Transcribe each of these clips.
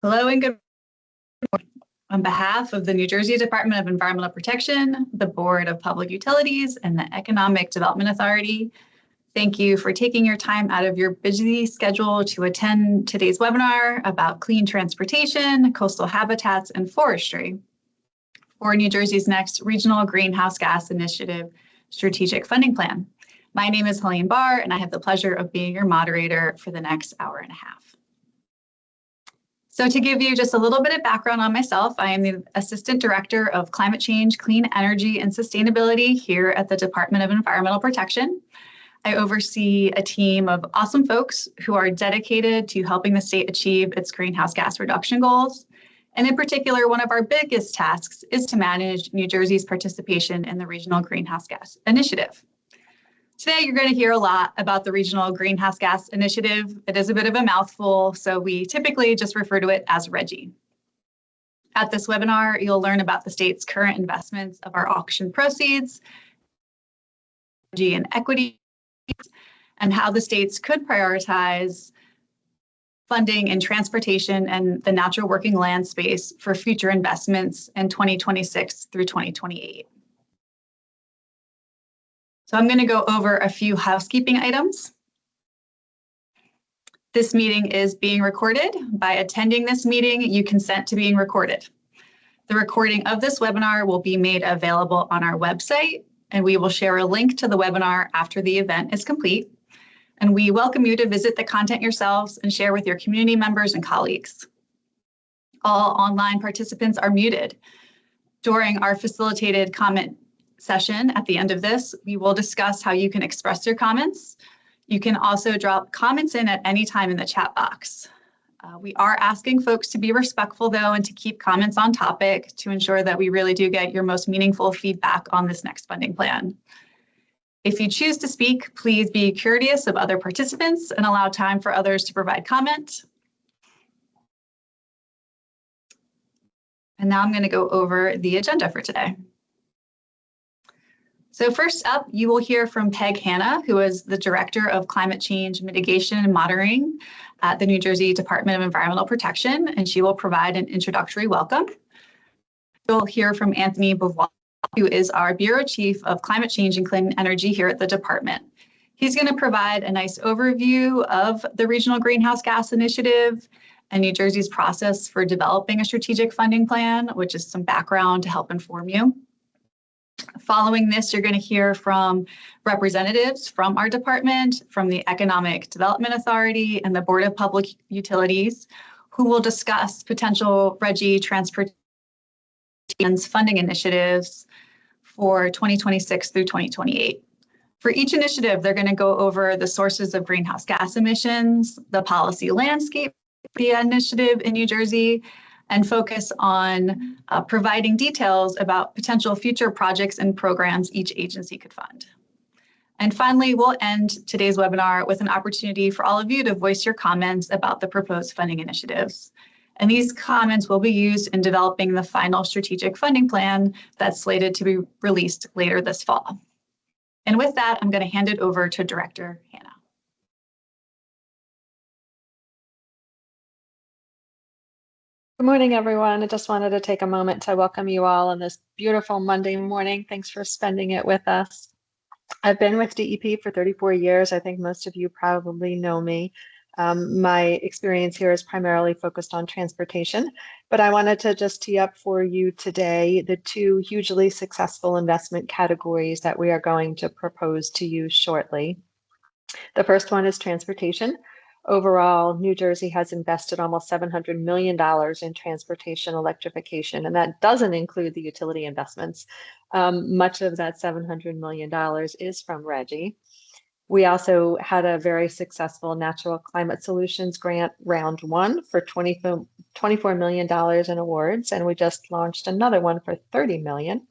Hello and good morning. On behalf of the New Jersey Department of Environmental Protection, the Board of Public Utilities, and the Economic Development Authority, thank you for taking your time out of your busy schedule to attend today's webinar about clean transportation, coastal habitats, and forestry for New Jersey's next Regional Greenhouse Gas Initiative Strategic Funding Plan. My name is Helene Barr, and I have the pleasure of being your moderator for the next hour and a half. So to give you just a little bit of background on myself, I am the Assistant Director of Climate Change, Clean Energy, and Sustainability here at the Department of Environmental Protection. I oversee a team of awesome folks who are dedicated to helping the state achieve its greenhouse gas reduction goals. And in particular, one of our biggest tasks is to manage New Jersey's participation in the Regional Greenhouse Gas Initiative. Today, you're going to hear a lot about the Regional Greenhouse Gas Initiative. It is a bit of a mouthful, so we typically just refer to it as RGGI. At this webinar, you'll learn about the state's current investments of our auction proceeds, energy and equity, and how the states could prioritize funding in transportation and the natural working land space for future investments in 2026 through 2028. So I'm going to go over a few housekeeping items. This meeting is being recorded. By attending this meeting, you consent to being recorded. The recording of this webinar will be made available on our website, and we will share a link to the webinar after the event is complete. And we welcome you to visit the content yourselves and share with your community members and colleagues. All online participants are muted. During our facilitated comment session at the end of this, we will discuss how you can express your comments. You can also drop comments in at any time in the chat box. We are asking folks to be respectful though and to keep comments on topic to ensure that we really do get your most meaningful feedback on this next funding plan. If you choose to speak, please be courteous of other participants and allow time for others to provide comment. And now I'm going to go over the agenda for today. So first up, you will hear from Peg Hanna, who is the Director of Climate Change Mitigation and Monitoring at the New Jersey Department of Environmental Protection, and she will provide an introductory welcome. You'll hear from Anthony Beauvoir, who is our Bureau Chief of Climate Change and Clean Energy here at the department. He's going to provide a nice overview of the Regional Greenhouse Gas Initiative and New Jersey's process for developing a strategic funding plan, which is some background to help inform you. Following this, you're going to hear from representatives from our department, from the Economic Development Authority and the Board of Public Utilities, who will discuss potential RGGI transportation funding initiatives for 2026 through 2028. For each initiative, they're going to go over the sources of greenhouse gas emissions, the policy landscape for the initiative in New Jersey, and focus on providing details about potential future projects and programs each agency could fund. And finally, we'll end today's webinar with an opportunity for all of you to voice your comments about the proposed funding initiatives. And these comments will be used in developing the final strategic funding plan that's slated to be released later this fall. And with that, I'm going to hand it over to Director Hanna. Good morning, everyone. I just wanted to take a moment to welcome you all on this beautiful Monday morning. Thanks for spending it with us. I've been with DEP for 34 years. I think most of you probably know me. My experience here is primarily focused on transportation, but I wanted to just tee up for you today the two hugely successful investment categories that we are going to propose to you shortly. The first one is transportation. Overall, New Jersey has invested almost $700 million in transportation electrification, and that doesn't include the utility investments. Much of that $700 million is from RGGI. We also had a very successful Natural Climate Solutions Grant Round 1 for $24 million in awards, and we just launched another one for $30 million.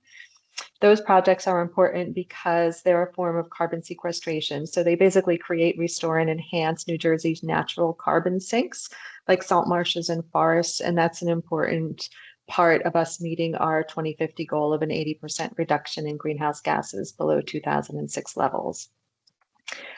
Those projects are important because they're a form of carbon sequestration. So they basically create, restore, and enhance New Jersey's natural carbon sinks, like salt marshes and forests. And that's an important part of us meeting our 2050 goal of an 80% reduction in greenhouse gases below 2006 levels.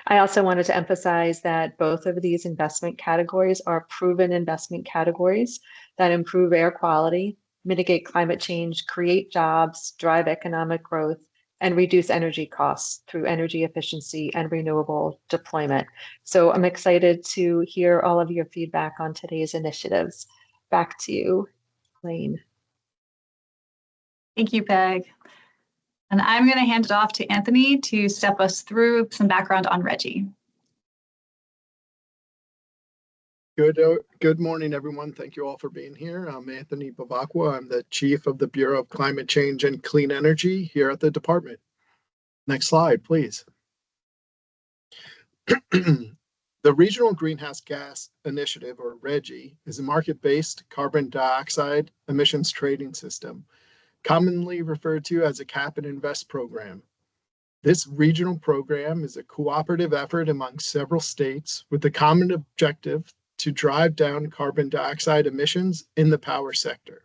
I also wanted to emphasize that both of these investment categories are proven investment categories that improve air quality, mitigate climate change, create jobs, drive economic growth, and reduce energy costs through energy efficiency and renewable deployment. So I'm excited to hear all of your feedback on today's initiatives. Back to you, Lane. Thank you, Peg. And I'm going to hand it off to Anthony to step us through some background on RGGI. Good morning, everyone. Thank you all for being here. I'm Anthony Bavacqua. I'm the Chief of the Bureau of Climate Change and Clean Energy here at the department. Next slide, please. The Regional Greenhouse Gas Initiative, or RGGI, is a market-based carbon dioxide emissions trading system, commonly referred to as a cap and invest program. This regional program is a cooperative effort among several states with the common objective to drive down carbon dioxide emissions in the power sector.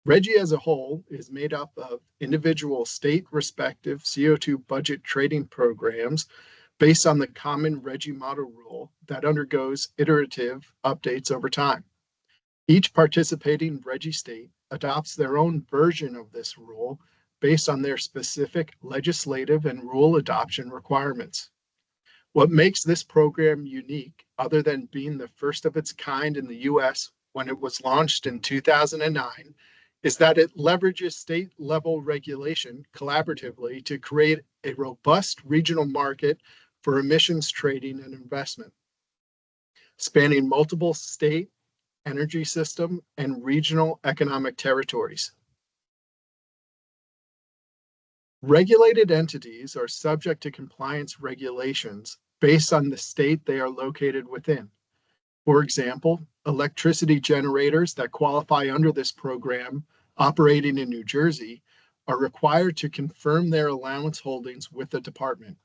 RGGI as a whole is made up of individual state respective CO2 budget trading programs based on the common RGGI model rule that undergoes iterative updates over time. Each participating RGGI state adopts their own version of this rule based on their specific legislative and rule adoption requirements. What makes this program unique, other than being the first of its kind in the US when it was launched in 2009, is that it leverages state-level regulation collaboratively to create a robust regional market for emissions trading and investment, spanning multiple state, energy system, and regional economic territories. Regulated entities are subject to compliance regulations based on the state they are located within. For example, electricity generators that qualify under this program operating in New Jersey are required to confirm their allowance holdings with the department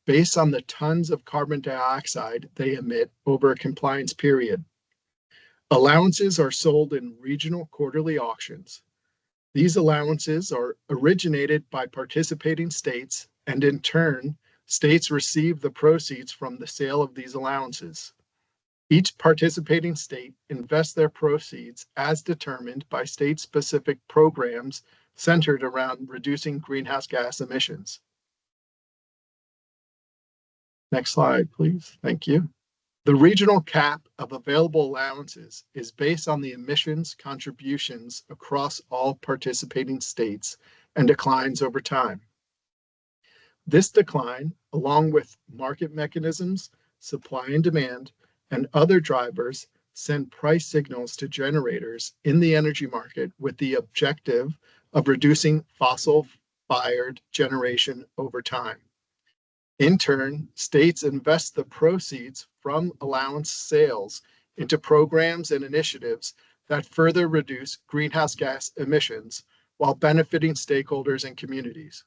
based on the tons of carbon dioxide they emit over a compliance period. Allowances are sold in regional quarterly auctions. These allowances are originated by participating states, and in turn, states receive the proceeds from the sale of these allowances. Each participating state invests their proceeds as determined by state-specific programs centered around reducing greenhouse gas emissions. Next slide, please. Thank you. The regional cap of available allowances is based on the emissions contributions across all participating states and declines over time. This decline, along with market mechanisms, supply and demand, and other drivers, send price signals to generators in the energy market with the objective of reducing fossil-fired generation over time. In turn, states invest the proceeds from allowance sales into programs and initiatives that further reduce greenhouse gas emissions while benefiting stakeholders and communities.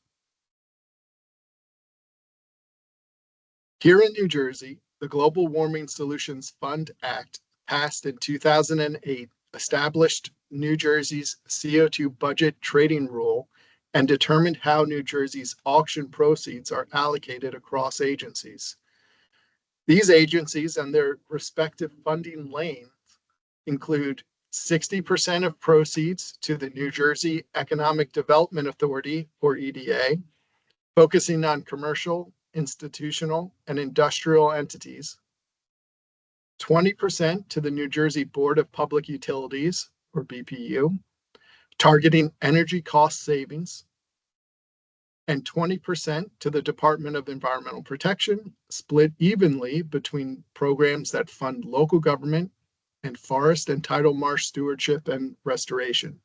Here in New Jersey, the Global Warming Solutions Fund Act, passed in 2008, established New Jersey's CO2 budget trading rule and determined how New Jersey's auction proceeds are allocated across agencies. These agencies and their respective funding lanes include 60% of proceeds to the New Jersey Economic Development Authority, or EDA, focusing on commercial, institutional, and industrial entities. 20% to the New Jersey Board of Public Utilities, or BPU, targeting energy cost savings, and 20% to the Department of Environmental Protection, split evenly between programs that fund local government and forest and tidal marsh stewardship and restoration.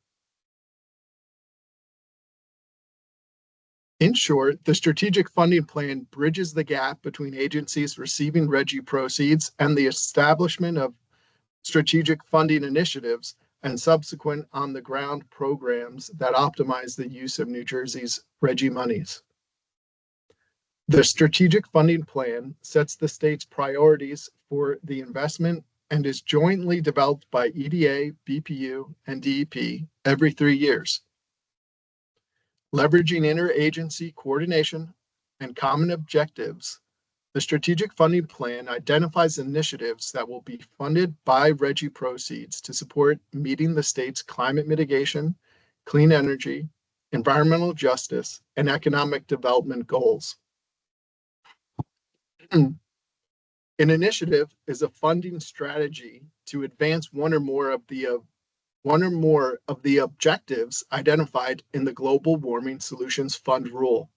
In short, the strategic funding plan bridges the gap between agencies receiving RGGI proceeds and the establishment of strategic funding initiatives and subsequent on-the-ground programs that optimize the use of New Jersey's RGGI monies. The strategic funding plan sets the state's priorities for the investment and is jointly developed by EDA, BPU, and DEP every 3 years. Leveraging interagency coordination and common objectives, The strategic funding plan identifies initiatives that will be funded by RGGI proceeds to support meeting the state's climate mitigation, clean energy, environmental justice, and economic development goals. An initiative is a funding strategy to advance one or more of the objectives identified in the Global Warming Solutions Fund rule.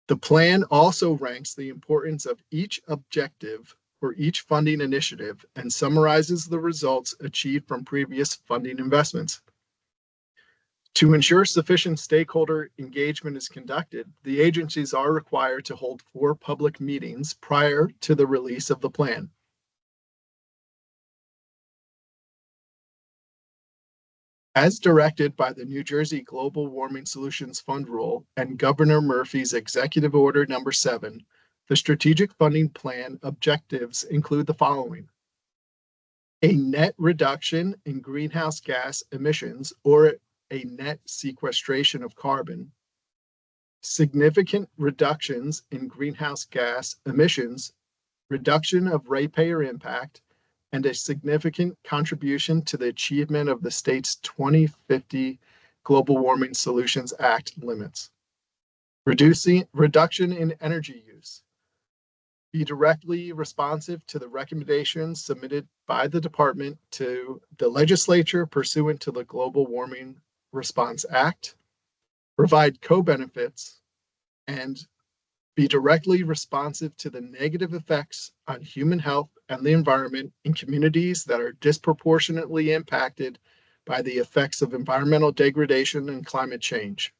The plan also ranks the importance of each objective for each funding initiative and summarizes the results achieved from previous funding investments. To ensure sufficient stakeholder engagement is conducted, the agencies are required to hold 4 public meetings prior to the release of the plan. As directed by the New Jersey Global Warming Solutions Fund rule and Governor Murphy's Executive Order Number 7, the strategic funding plan objectives include the following: a net reduction in greenhouse gas emissions or a net sequestration of carbon, significant reductions in greenhouse gas emissions, reduction of ratepayer impact, and a significant contribution to the achievement of the state's 2050 Global Warming Solutions Act limits. Reduction in energy use. Be directly responsive to the recommendations submitted by the department to the legislature pursuant to the Global Warming Response Act. Provide co-benefits and be directly responsive to the negative effects on human health and the environment in communities that are disproportionately impacted by the effects of environmental degradation and climate change.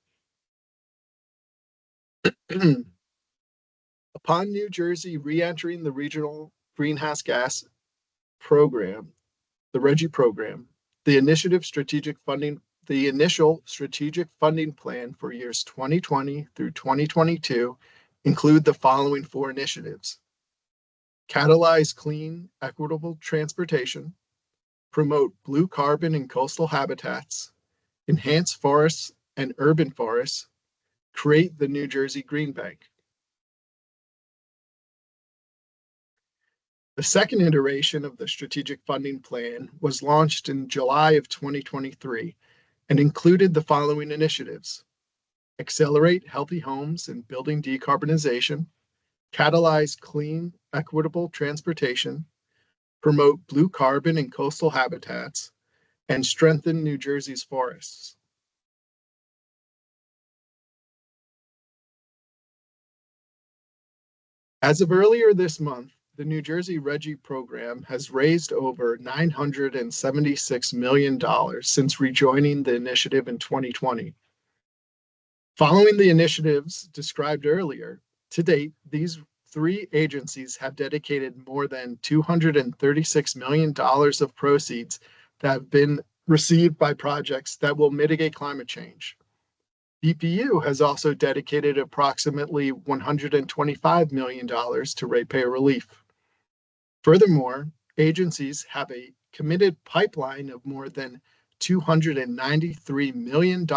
Upon New Jersey re-entering the regional greenhouse gas program, the RGGI program, the initial strategic funding plan for years 2020 through 2022 include the following 4 initiatives: Catalyze clean, equitable transportation, promote blue carbon in coastal habitats, enhance forests and urban forests, create the New Jersey Green Bank. The second iteration of the strategic funding plan was launched in July of 2023 and included the following initiatives: accelerate healthy homes and building decarbonization, catalyze clean, equitable transportation, promote blue carbon in coastal habitats, and strengthen New Jersey's forests. As of earlier this month, the New Jersey RGGI program has raised over $976 million since rejoining the initiative in 2020. Following the initiatives described earlier, to date, these 3 agencies have dedicated more than $236 million of proceeds that have been received by projects that will mitigate climate change. BPU has also dedicated approximately $125 million to ratepayer relief. Furthermore, agencies have a committed pipeline of more than $293 million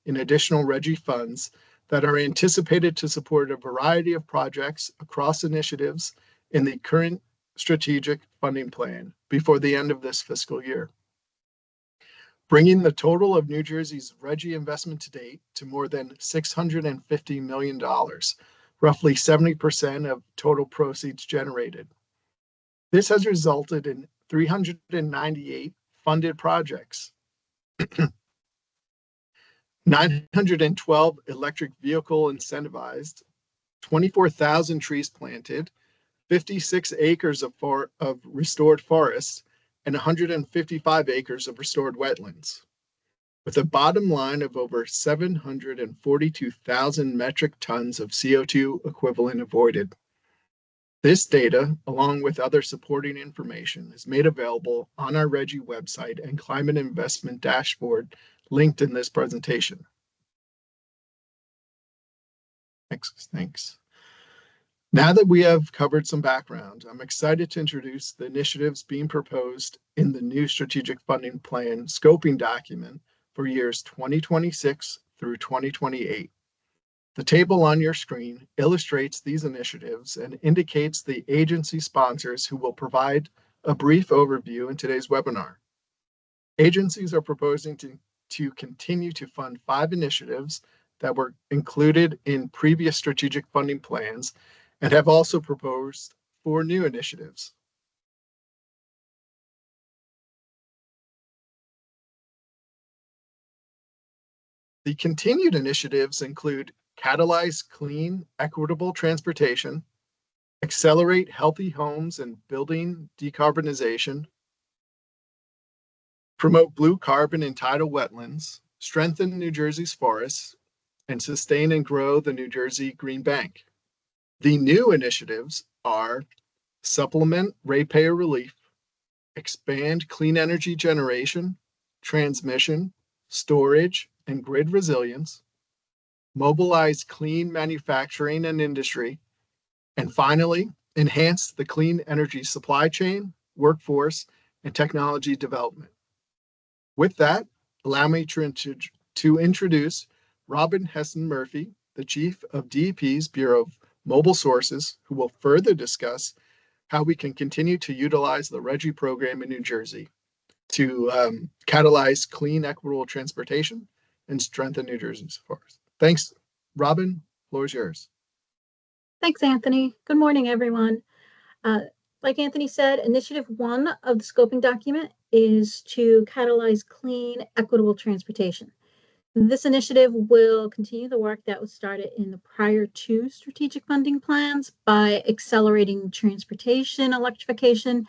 in additional RGGI funds that are anticipated to support a variety of projects across initiatives in the current strategic funding plan before the end of this fiscal year, bringing the total of New Jersey's RGGI investment to date to more than $650 million, roughly 70% of total proceeds generated. This has resulted in 398 funded projects, 912 electric vehicle incentivized, 24,000 trees planted, 56 acres of restored forests, and 155 acres of restored wetlands, with a bottom line of over 742,000 metric tons of CO2 equivalent avoided. This data, along with other supporting information, is made available on our RGGI website and climate investment dashboard linked in this presentation. Thanks. Now that we have covered some background, I'm excited to introduce the initiatives being proposed in the new strategic funding plan scoping document for years 2026 through 2028. The table on your screen illustrates these initiatives and indicates the agency sponsors who will provide a brief overview in today's webinar. Agencies are proposing to continue to fund 5 initiatives that were included in previous strategic funding plans and have also proposed 4 new initiatives. The continued initiatives include Catalyze Clean, Equitable Transportation, Accelerate Healthy Homes and Building Decarbonization, Promote Blue Carbon and Tidal Wetlands, Strengthen New Jersey's Forests, and Sustain and Grow the New Jersey Green Bank. The new initiatives are Supplement Ratepayer Relief, Expand Clean Energy Generation, Transmission, Storage, and Grid Resilience, Mobilize Clean Manufacturing and Industry, and finally, enhance the clean energy supply chain, workforce, and technology development. With that, allow me to introduce Robin Hessen-Murphy, the Chief of DEP's Bureau of Mobile Sources, who will further discuss how we can continue to utilize the RGGI program in New Jersey to catalyze clean, equitable transportation and strengthen New Jersey's forests. Thanks, Robin. Floor is yours. Thanks, Anthony. Good morning, everyone. Like Anthony said, Initiative 1 of the scoping document is to catalyze clean, equitable transportation. This initiative will continue the work that was started in the prior 2 strategic funding plans by accelerating transportation electrification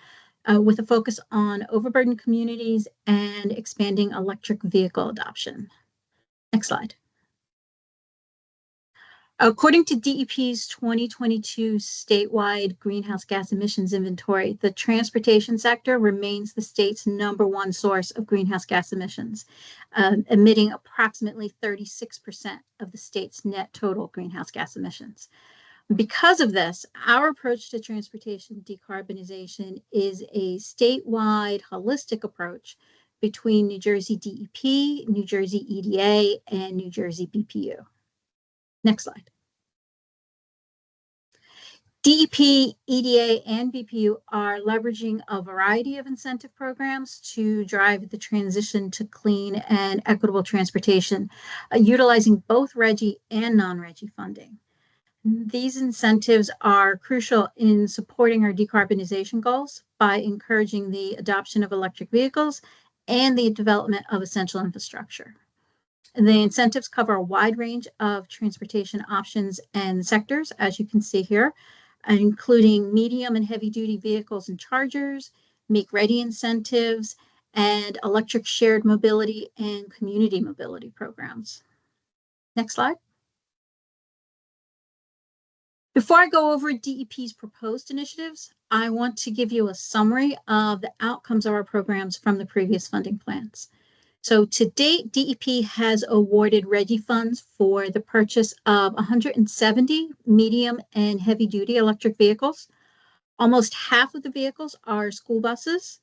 with a focus on overburdened communities and expanding electric vehicle adoption. Next slide. According to DEP's 2022 statewide greenhouse gas emissions inventory, the transportation sector remains the state's #1 source of greenhouse gas emissions, emitting approximately 36% of the state's net total greenhouse gas emissions. Because of this, our approach to transportation decarbonization is a statewide holistic approach between New Jersey DEP, New Jersey EDA, and New Jersey BPU. Next slide. DEP, EDA, and BPU are leveraging a variety of incentive programs to drive the transition to clean and equitable transportation, utilizing both RGGI and non-RGGI funding. These incentives are crucial in supporting our decarbonization goals by encouraging the adoption of electric vehicles and the development of essential infrastructure. The incentives cover a wide range of transportation options and sectors, as you can see here, including medium and heavy duty vehicles and chargers, make-ready incentives, and electric shared mobility and community mobility programs. Next slide. Before I go over DEP's proposed initiatives, I want to give you a summary of the outcomes of our programs from the previous funding plans. So to date, DEP has awarded RGGI funds for the purchase of 170 medium and heavy duty electric vehicles. Almost half of the vehicles are school buses,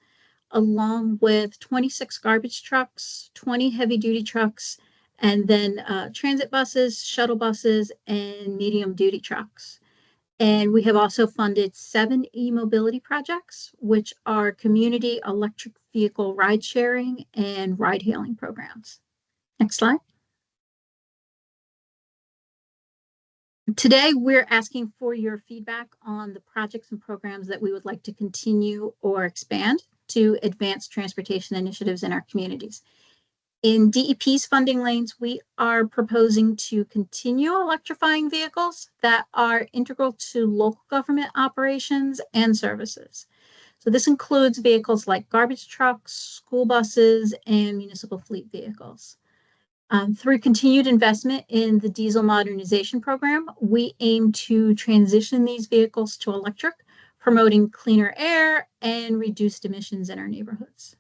along with 26 garbage trucks, 20 heavy duty trucks, and then transit buses, shuttle buses, and medium duty trucks. And we have also funded 7 e-mobility projects, which are community electric vehicle ride sharing and ride hailing programs. Next slide. Today, we're asking for your feedback on the projects and programs that we would like to continue or expand to advance transportation initiatives in our communities. In DEP's funding lanes, we are proposing to continue electrifying vehicles that are integral to local government operations and services. So this includes vehicles like garbage trucks, school buses, and municipal fleet vehicles. Through continued investment in the diesel modernization program, we aim to transition these vehicles to electric, promoting cleaner air and reduced emissions in our neighborhoods.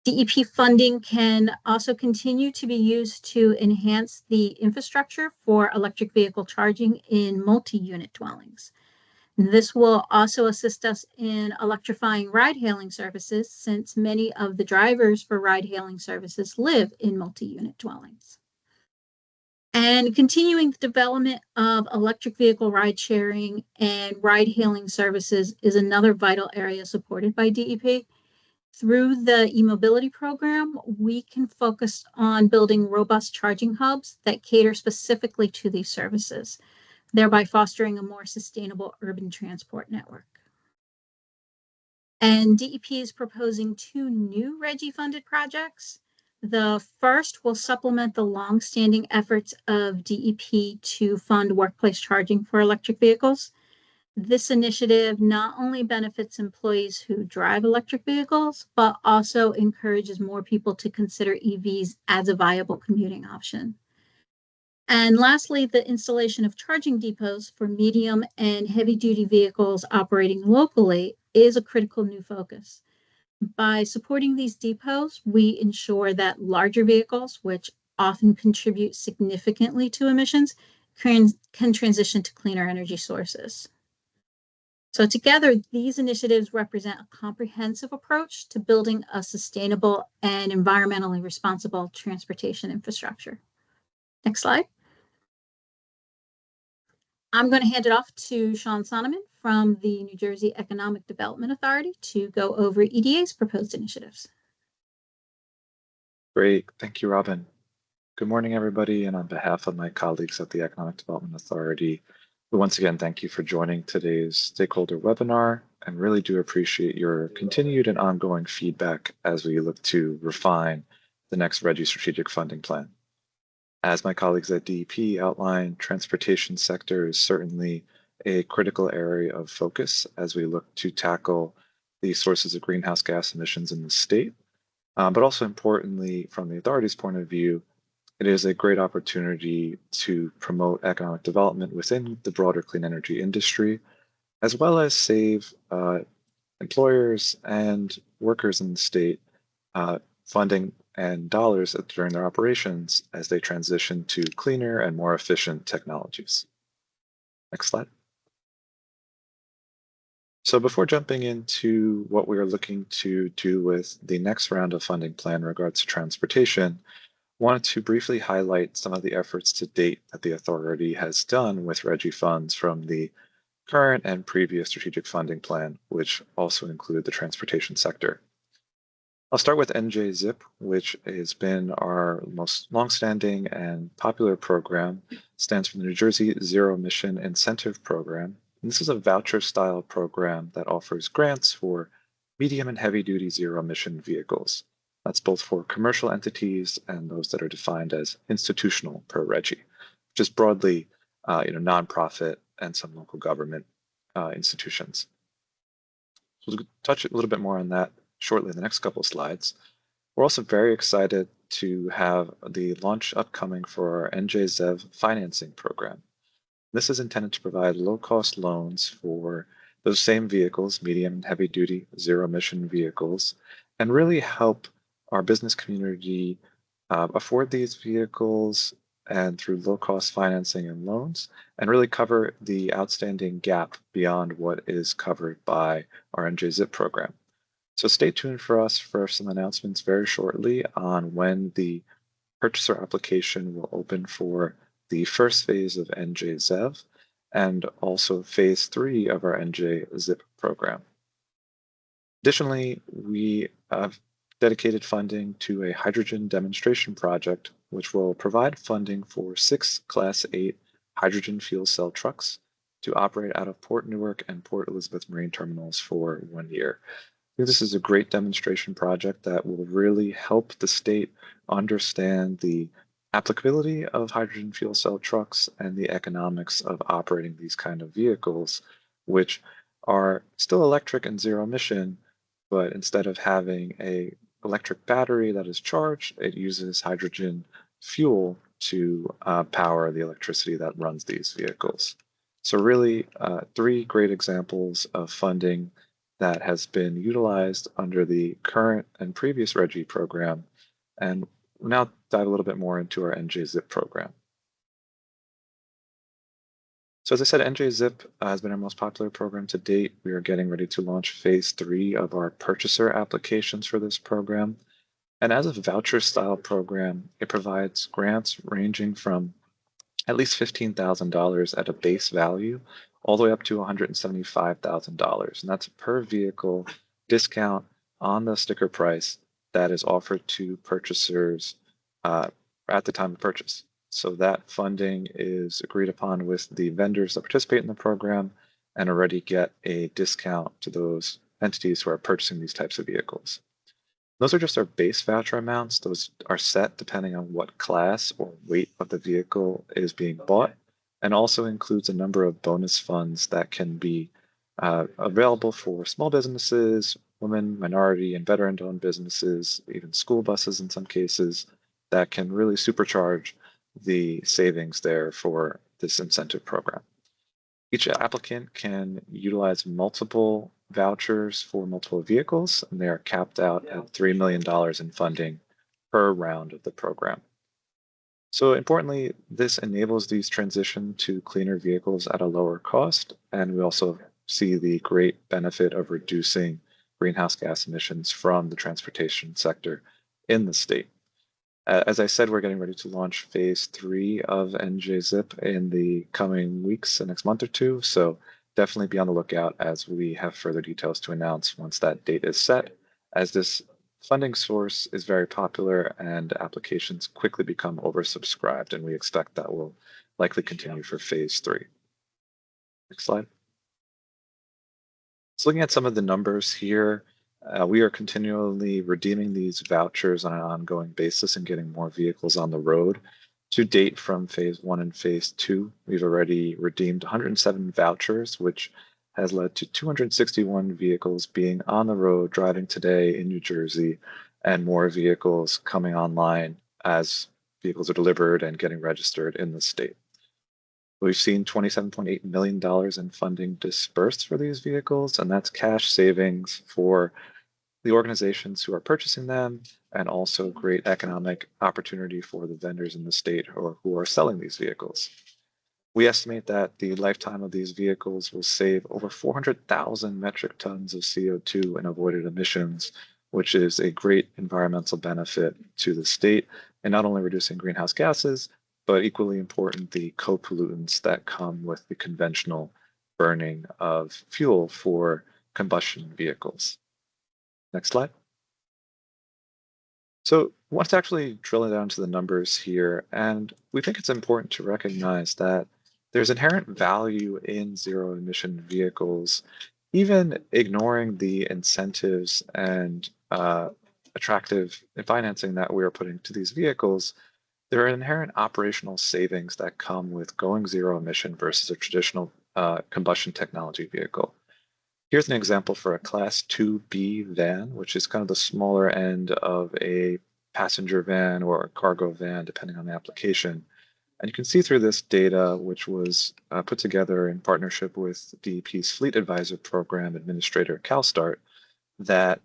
DEP funding can also continue to be used to enhance the infrastructure for electric vehicle charging in multi-unit dwellings. This will also assist us in electrifying ride-hailing services, since many of the drivers for ride-hailing services live in multi-unit dwellings. And continuing the development of electric vehicle ride sharing and ride hailing services is another vital area supported by DEP. Through the e-mobility program, we can focus on building robust charging hubs that cater specifically to these services, thereby fostering a more sustainable urban transport network. And DEP is proposing 2 new RGGI-funded projects. The first will supplement the long-standing efforts of DEP to fund workplace charging for electric vehicles. This initiative not only benefits employees who drive electric vehicles, but also encourages more people to consider EVs as a viable commuting option. And lastly, the installation of charging depots for medium and heavy-duty vehicles operating locally is a critical new focus. By supporting these depots, we ensure that larger vehicles, which often contribute significantly to emissions, can transition to cleaner energy sources. So together, these initiatives represent a comprehensive approach to building a sustainable and environmentally responsible transportation infrastructure. Next slide. I'm going to hand it off to Sean Sonneman from the New Jersey Economic Development Authority to go over EDA's proposed initiatives. Great. Thank you, Robin. Good morning, everybody. And on behalf of my colleagues at the Economic Development Authority, we once again thank you for joining today's stakeholder webinar and really do appreciate your continued and ongoing feedback as we look to refine the next RGGI strategic funding plan. As my colleagues at DEP outlined, transportation sector is certainly a critical area of focus as we look to tackle the sources of greenhouse gas emissions in the state. But also importantly, from the authority's point of view, it is a great opportunity to promote economic development within the broader clean energy industry, as well as save employers and workers in the state funding and dollars during their operations as they transition to cleaner and more efficient technologies. Next slide. So before jumping into what we are looking to do with the next round of funding plan in regards to transportation, I wanted to briefly highlight some of the efforts to date that the authority has done with RGGI funds from the current and previous strategic funding plan, which also include the transportation sector. I'll start with NJZIP, which has been our most longstanding and popular program. It stands for the New Jersey Zero Emission Incentive Program. And this is a voucher-style program that offers grants for medium and heavy-duty zero-emission vehicles. That's both for commercial entities and those that are defined as institutional per RGGI, which is broadly, nonprofit and some local government institutions. So we'll touch a little bit more on that shortly in the next couple of slides. We're also very excited to have the launch upcoming for our NJZEV financing program. This is intended to provide low-cost loans for those same vehicles, medium and heavy-duty zero-emission vehicles, and really help our business community afford these vehicles and through low-cost financing and loans, and really cover the outstanding gap beyond what is covered by our NJZIP program. So stay tuned for us for some announcements very shortly on when the purchaser application will open for the first phase of NJZEV and also phase 3 of our NJZIP program. Additionally, we have dedicated funding to a hydrogen demonstration project, which will provide funding for 6 Class 8 hydrogen fuel cell trucks to operate out of Port Newark and Port Elizabeth Marine Terminals for 1 year. This is a great demonstration project that will really help the state understand the applicability of hydrogen fuel cell trucks and the economics of operating these kind of vehicles, which are still electric and zero emission, but instead of having an electric battery that is charged, it uses hydrogen fuel to power the electricity that runs these vehicles. So really 3 great examples of funding that has been utilized under the current and previous RGGI program. And we'll now dive a little bit more into our NJZIP program. So as I said, NJZIP has been our most popular program to date. We are getting ready to launch phase 3 of our purchaser applications for this program. And as a voucher style program, it provides grants ranging from at least $15,000 at a base value, all the way up to $175,000. And that's a per vehicle discount on the sticker price that is offered to purchasers at the time of purchase. So that funding is agreed upon with the vendors that participate in the program and already get a discount to those entities who are purchasing these types of vehicles. Those are just our base voucher amounts. Those are set depending on what class or weight of the vehicle is being bought, and also includes a number of bonus funds that can be available for small businesses, women, minority, and veteran-owned businesses, even school buses in some cases, that can really supercharge the savings there for this incentive program. Each applicant can utilize multiple vouchers for multiple vehicles, and they are capped out at $3 million in funding per round of the program. So importantly, this enables these transition to cleaner vehicles at a lower cost, and we also see the great benefit of reducing greenhouse gas emissions from the transportation sector in the state. As I said, we're getting ready to launch phase 3 of NJZIP in the coming weeks, the next month or two. So definitely be on the lookout as we have further details to announce once that date is set, as this funding source is very popular and applications quickly become oversubscribed, and we expect that will likely continue for phase 3. Next slide. So looking at some of the numbers here, we are continually redeeming these vouchers on an ongoing basis and getting more vehicles on the road. To date, from phase 1 and phase 2, we've already redeemed 107 vouchers, which has led to 261 vehicles being on the road driving today in New Jersey, and more vehicles coming online as vehicles are delivered and getting registered in the state. We've seen $27.8 million in funding dispersed for these vehicles, and that's cash savings for the organizations who are purchasing them, and also great economic opportunity for the vendors in the state who are selling these vehicles. We estimate that the lifetime of these vehicles will save over 400,000 metric tons of CO2 in avoided emissions, which is a great environmental benefit to the state, and not only reducing greenhouse gases, but equally important, the co-pollutants that come with the conventional burning of fuel for combustion vehicles. Next slide. So let's actually drill down to the numbers here, and we think it's important to recognize that there's inherent value in zero emission vehicles, even ignoring the incentives and attractive financing that we are putting to these vehicles. There are inherent operational savings that come with going zero emission versus a traditional combustion technology vehicle. Here's an example for a Class 2B van, which is kind of the smaller end of a passenger van or a cargo van, depending on the application. And you can see through this data, which was put together in partnership with DEP's Fleet Advisor Program Administrator CalSTART, that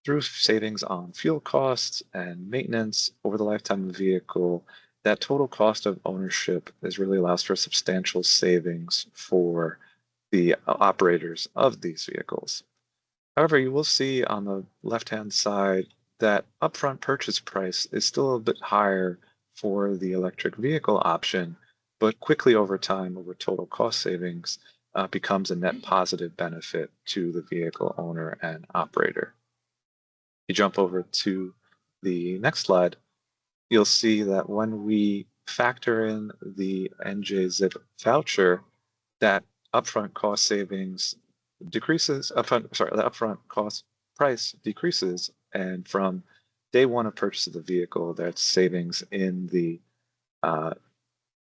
through savings on fuel costs and maintenance over the lifetime of the vehicle, that total cost of ownership really allows for substantial savings for the operators of these vehicles. However, you will see on the left-hand side that upfront purchase price is still a bit higher for the electric vehicle option, but quickly over time, over total cost savings, becomes a net positive benefit to the vehicle owner and operator. You jump over to the next slide, you'll see that when we factor in the NJZIP voucher, that upfront cost savings decreases, the upfront cost price decreases, and from day one of purchase of the vehicle, that's savings in the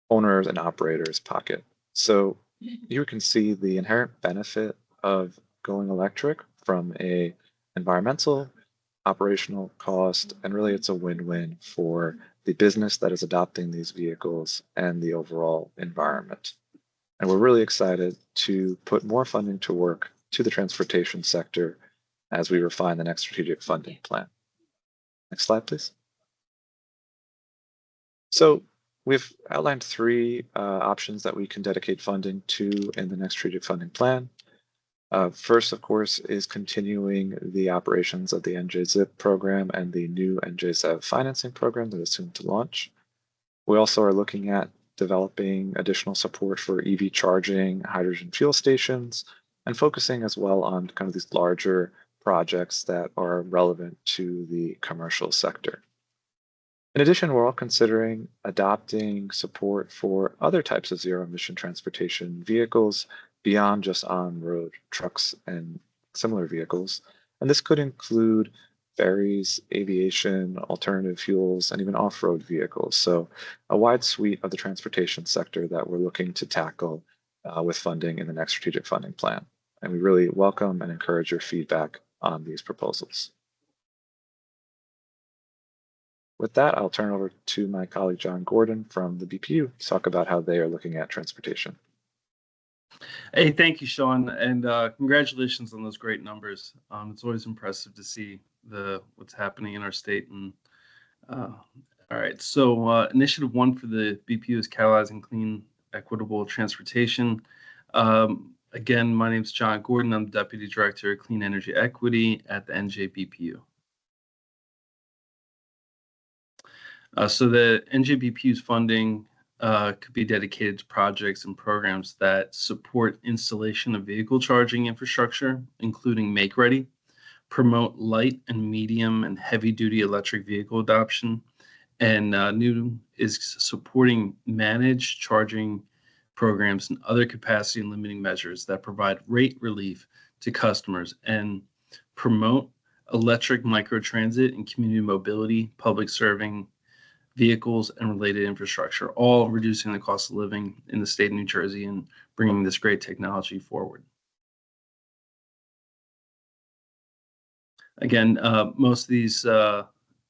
owners and operators' pocket. So you can see the inherent benefit of going electric from a environmental, operational cost, and really it's a win-win for the business that is adopting these vehicles and the overall environment. And we're really excited to put more funding to work to the transportation sector as we refine the next strategic funding plan. Next slide, please. So we've outlined 3 options that we can dedicate funding to in the next strategic funding plan. First, of course, is continuing the operations of the NJZIP program and the new NJZEV financing program that is soon to launch. We also are looking at developing additional support for EV charging, hydrogen fuel stations, and focusing as well on kind of these larger projects that are relevant to the commercial sector. In addition, we're all considering adopting support for other types of zero-emission transportation vehicles beyond just on-road trucks and similar vehicles. And this could include ferries, aviation, alternative fuels, and even off-road vehicles. So a wide suite of the transportation sector that we're looking to tackle with funding in the next strategic funding plan. And we really welcome and encourage your feedback on these proposals. With that, I'll turn over to my colleague, John Gordon from the BPU to talk about how they are looking at transportation. Hey, thank you, Sean, and congratulations on those great numbers. It's always impressive to see what's happening in our state. And all right, so Initiative 1 for the BPU is catalyzing clean, equitable transportation. Again, my name is John Gordon. I'm the Deputy Director of Clean Energy Equity at the NJBPU. So the NJBPU's funding could be dedicated to projects and programs that support installation of vehicle charging infrastructure, including make-ready, promote light and medium and heavy-duty electric vehicle adoption, and new is supporting managed charging programs and other capacity and limiting measures that provide rate relief to customers and promote electric microtransit and community mobility, public serving vehicles, and related infrastructure, all reducing the cost of living in the state of New Jersey and bringing this great technology forward. Again, most of these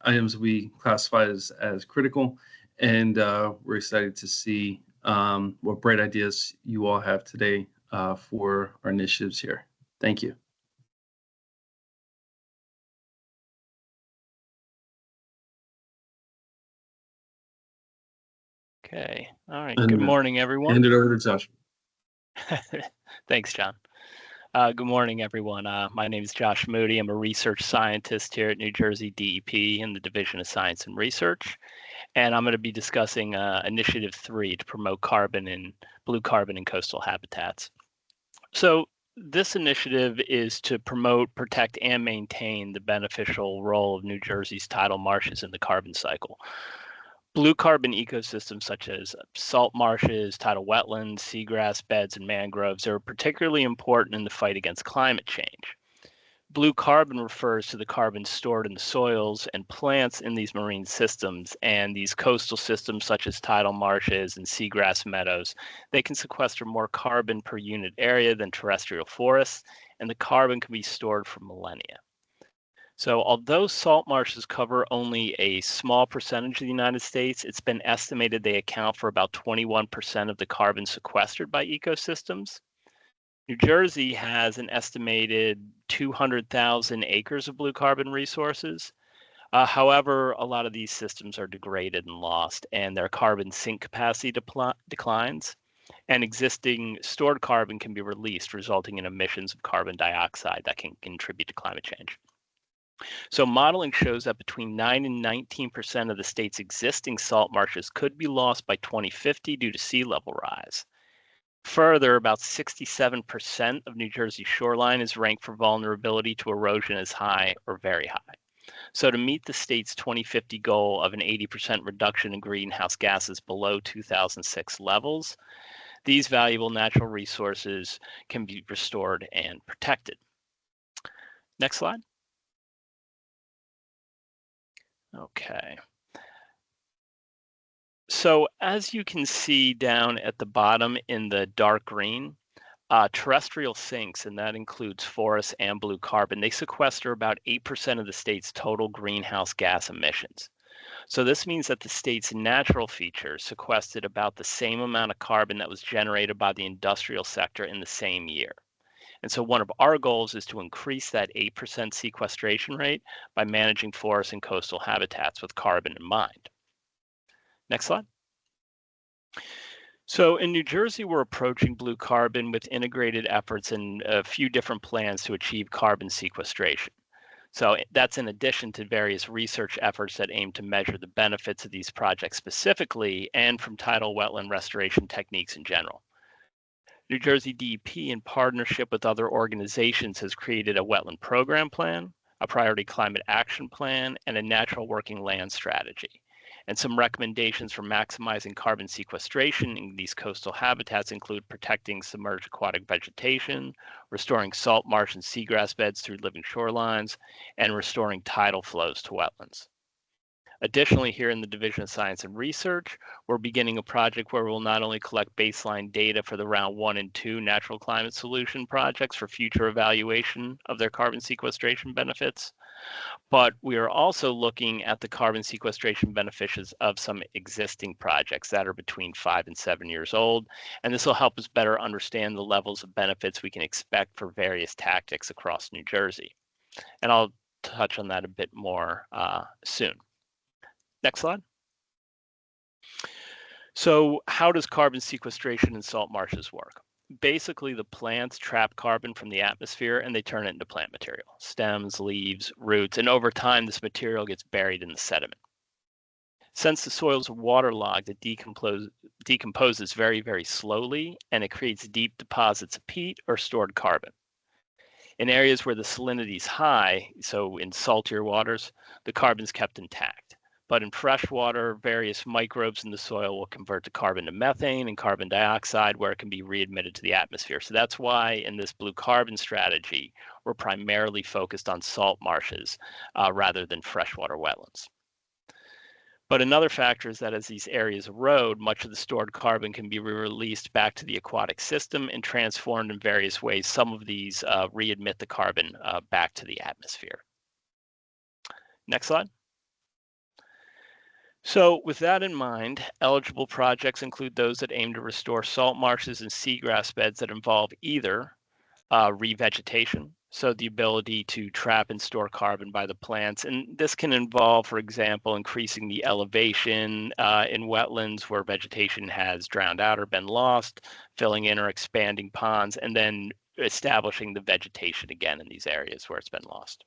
items we classify as critical, and we're excited to see what bright ideas you all have today for our initiatives here. Thank you. Okay. All right. And, Good morning, everyone. Hand it over to Josh. Thanks, John. Good morning, everyone. My name is Josh Moody. I'm a research scientist here at New Jersey DEP in the Division of Science and Research. And I'm going to be discussing Initiative 3 to promote blue carbon in coastal habitats. So this initiative is to promote, protect, and maintain the beneficial role of New Jersey's tidal marshes in the carbon cycle. Blue carbon ecosystems such as salt marshes, tidal wetlands, seagrass beds, and mangroves are particularly important in the fight against climate change. Blue carbon refers to the carbon stored in the soils and plants in these marine systems, and these coastal systems such as tidal marshes and seagrass meadows, they can sequester more carbon per unit area than terrestrial forests, and the carbon can be stored for millennia. So although salt marshes cover only a small percentage of the United States, it's been estimated they account for about 21% of the carbon sequestered by ecosystems. New Jersey has an estimated 200,000 acres of blue carbon resources. However, a lot of these systems are degraded and lost, and their carbon sink capacity declines, and existing stored carbon can be released, resulting in emissions of carbon dioxide that can contribute to climate change. So modeling shows that between 9 and 19% of the state's existing salt marshes could be lost by 2050 due to sea level rise. Further, about 67% of New Jersey's shoreline is ranked for vulnerability to erosion as high or very high. So to meet the state's 2050 goal of an 80% reduction in greenhouse gases below 2006 levels, these valuable natural resources can be restored and protected. Next slide. Okay. So as you can see down at the bottom in the dark green, terrestrial sinks, and that includes forests and blue carbon, they sequester about 8% of the state's total greenhouse gas emissions. So this means that the state's natural features sequestered about the same amount of carbon that was generated by the industrial sector in the same year. And so one of our goals is to increase that 8% sequestration rate by managing forests and coastal habitats with carbon in mind. Next slide. So in New Jersey, we're approaching blue carbon with integrated efforts and a few different plans to achieve carbon sequestration. So that's in addition to various research efforts that aim to measure the benefits of these projects specifically and from tidal wetland restoration techniques in general. New Jersey DEP, in partnership with other organizations, has created a wetland program plan, a priority climate action plan, and a natural working land strategy. And some recommendations for maximizing carbon sequestration in these coastal habitats include protecting submerged aquatic vegetation, restoring salt marsh and seagrass beds through living shorelines, and restoring tidal flows to wetlands. Additionally, here in the Division of Science and Research, we're beginning a project where we'll not only collect baseline data for the round 1 and 2 natural climate solution projects for future evaluation of their carbon sequestration benefits, but we are also looking at the carbon sequestration benefits of some existing projects that are between 5 and 7 years old. And this will help us better understand the levels of benefits we can expect for various tactics across New Jersey. And I'll touch on that a bit more soon. Next slide. So how does carbon sequestration in salt marshes work? Basically, the plants trap carbon from the atmosphere and they turn it into plant material, stems, leaves, roots, and over time, this material gets buried in the sediment. Since the soils are waterlogged, it decomposes very, very slowly, and it creates deep deposits of peat or stored carbon. In areas where the salinity is high, so in saltier waters, the carbon is kept intact. But in fresh water, various microbes in the soil will convert to carbon to methane and carbon dioxide, where it can be readmitted to the atmosphere. So that's why in this blue carbon strategy, we're primarily focused on salt marshes rather than freshwater wetlands. But another factor is that as these areas erode, much of the stored carbon can be released back to the aquatic system and transformed in various ways. Some of these readmit the carbon back to the atmosphere. Next slide. So with that in mind, eligible projects include those that aim to restore salt marshes and seagrass beds that involve either revegetation, so the ability to trap and store carbon by the plants. And this can involve, for example, increasing the elevation in wetlands where vegetation has drowned out or been lost, filling in or expanding ponds, and then establishing the vegetation again in these areas where it's been lost.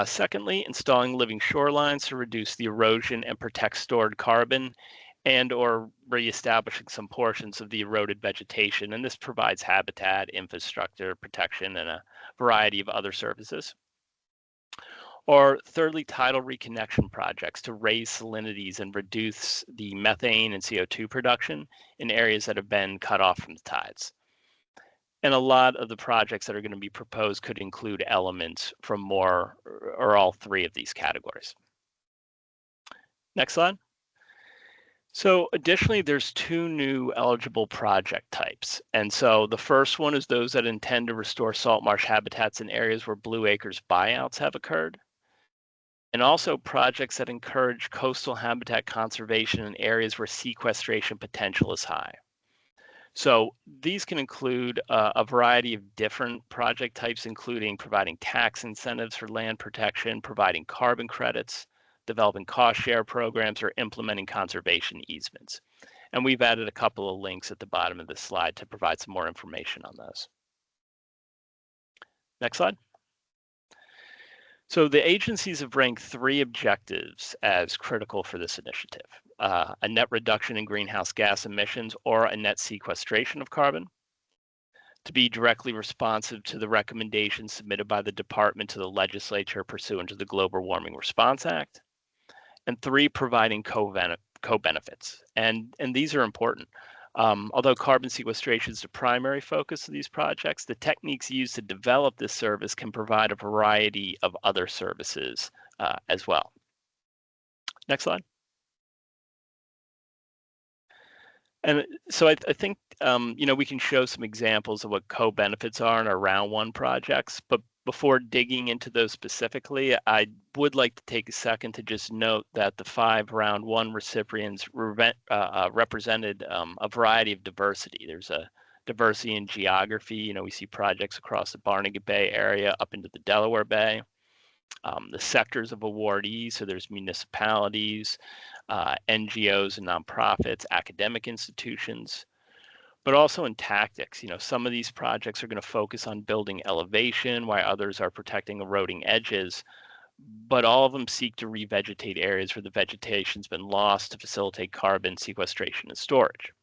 Secondly, installing living shorelines to reduce the erosion and protect stored carbon, and or reestablishing some portions of the eroded vegetation. And this provides habitat, infrastructure protection, and a variety of other services. Or thirdly, tidal reconnection projects to raise salinities and reduce the methane and CO2 production in areas that have been cut off from the tides. And a lot of the projects that are going to be proposed could include elements from more or all three of these categories. Next slide. So additionally, there's two new eligible project types. And so the first one is those that intend to restore salt marsh habitats in areas where Blue Acres buyouts have occurred. And also projects that encourage coastal habitat conservation in areas where sequestration potential is high. So these can include a variety of different project types, including providing tax incentives for land protection, providing carbon credits, developing cost share programs, or implementing conservation easements. And we've added a couple of links at the bottom of this slide to provide some more information on those. Next slide. So the agencies have ranked 3 objectives as critical for this initiative. A net reduction in greenhouse gas emissions or a net sequestration of carbon, to be directly responsive to the recommendations submitted by the department to the legislature pursuant to the Global Warming Response Act, and 3, providing co-benefits. And these are important. Although carbon sequestration is the primary focus of these projects, the techniques used to develop this service can provide a variety of other services as well. Next slide. And so I think, we can show some examples of what co-benefits are in our round 1 projects, but before digging into those specifically, I would like to take a second to just note that the 5 round 1 recipients represented a variety of diversity. There's a diversity in geography. We see projects across the Barnegat Bay area up into the Delaware Bay. The sectors of awardees, so there's municipalities, NGOs and nonprofits, academic institutions, but also in tactics. Some of these projects are going to focus on building elevation, while others are protecting eroding edges, but all of them seek to revegetate areas where the vegetation's been lost to facilitate carbon sequestration and storage.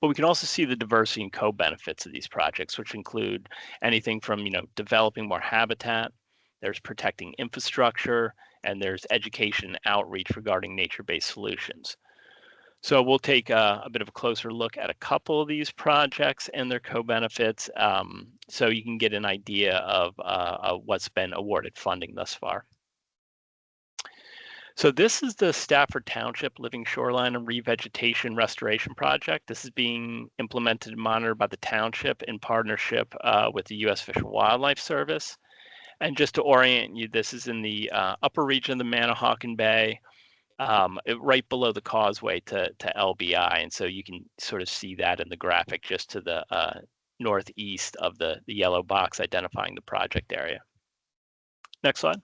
But we can also see the diversity and co-benefits of these projects, which include anything from, developing more habitat, there's protecting infrastructure, and there's education and outreach regarding nature-based solutions. So we'll take a bit of a closer look at a couple of these projects and their co-benefits, so you can get an idea of what's been awarded funding thus far. So this is the Stafford Township Living Shoreline and Revegetation Restoration Project. This is being implemented and monitored by the township in partnership with the U.S. Fish and Wildlife Service. And just to orient you, this is in the upper region of the Manahawkin Bay, right below the causeway to LBI. And so you can sort of see that in the graphic just to the northeast of the yellow box identifying the project area. Next slide.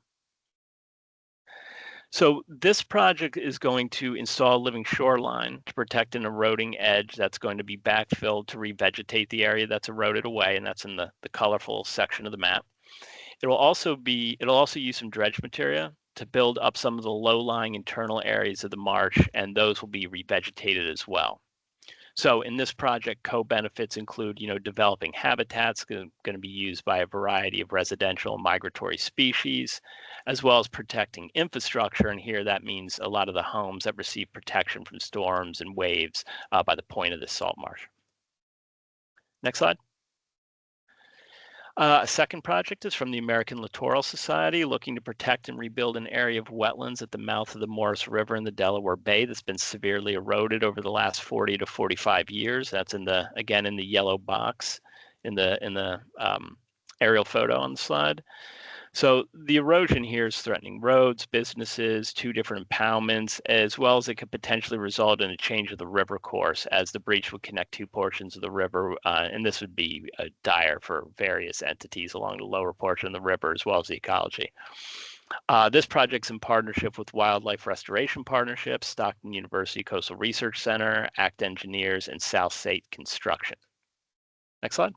So this project is going to install a living shoreline to protect an eroding edge that's going to be backfilled to revegetate the area that's eroded away, and that's in the colorful section of the map. It'll also use some dredge material to build up some of the low-lying internal areas of the marsh, and those will be revegetated as well. So in this project, co-benefits include, developing habitats going to be used by a variety of residential and migratory species, as well as protecting infrastructure. And here that means a lot of the homes that receive protection from storms and waves by the point of the salt marsh. Next slide. A second project is from the American Littoral Society, looking to protect and rebuild an area of wetlands at the mouth of the Morris River in the Delaware Bay that's been severely eroded over the last 40 to 45 years. That's again in the yellow box in the aerial photo on the slide. So the erosion here is threatening roads, businesses, two different impoundments, as well as it could potentially result in a change of the river course, as the breach would connect two portions of the river, and this would be dire for various entities along the lower portion of the river, as well as the ecology. This project's in partnership with Wildlife Restoration Partnership, Stockton University Coastal Research Center, ACT Engineers, and South State Construction. Next slide.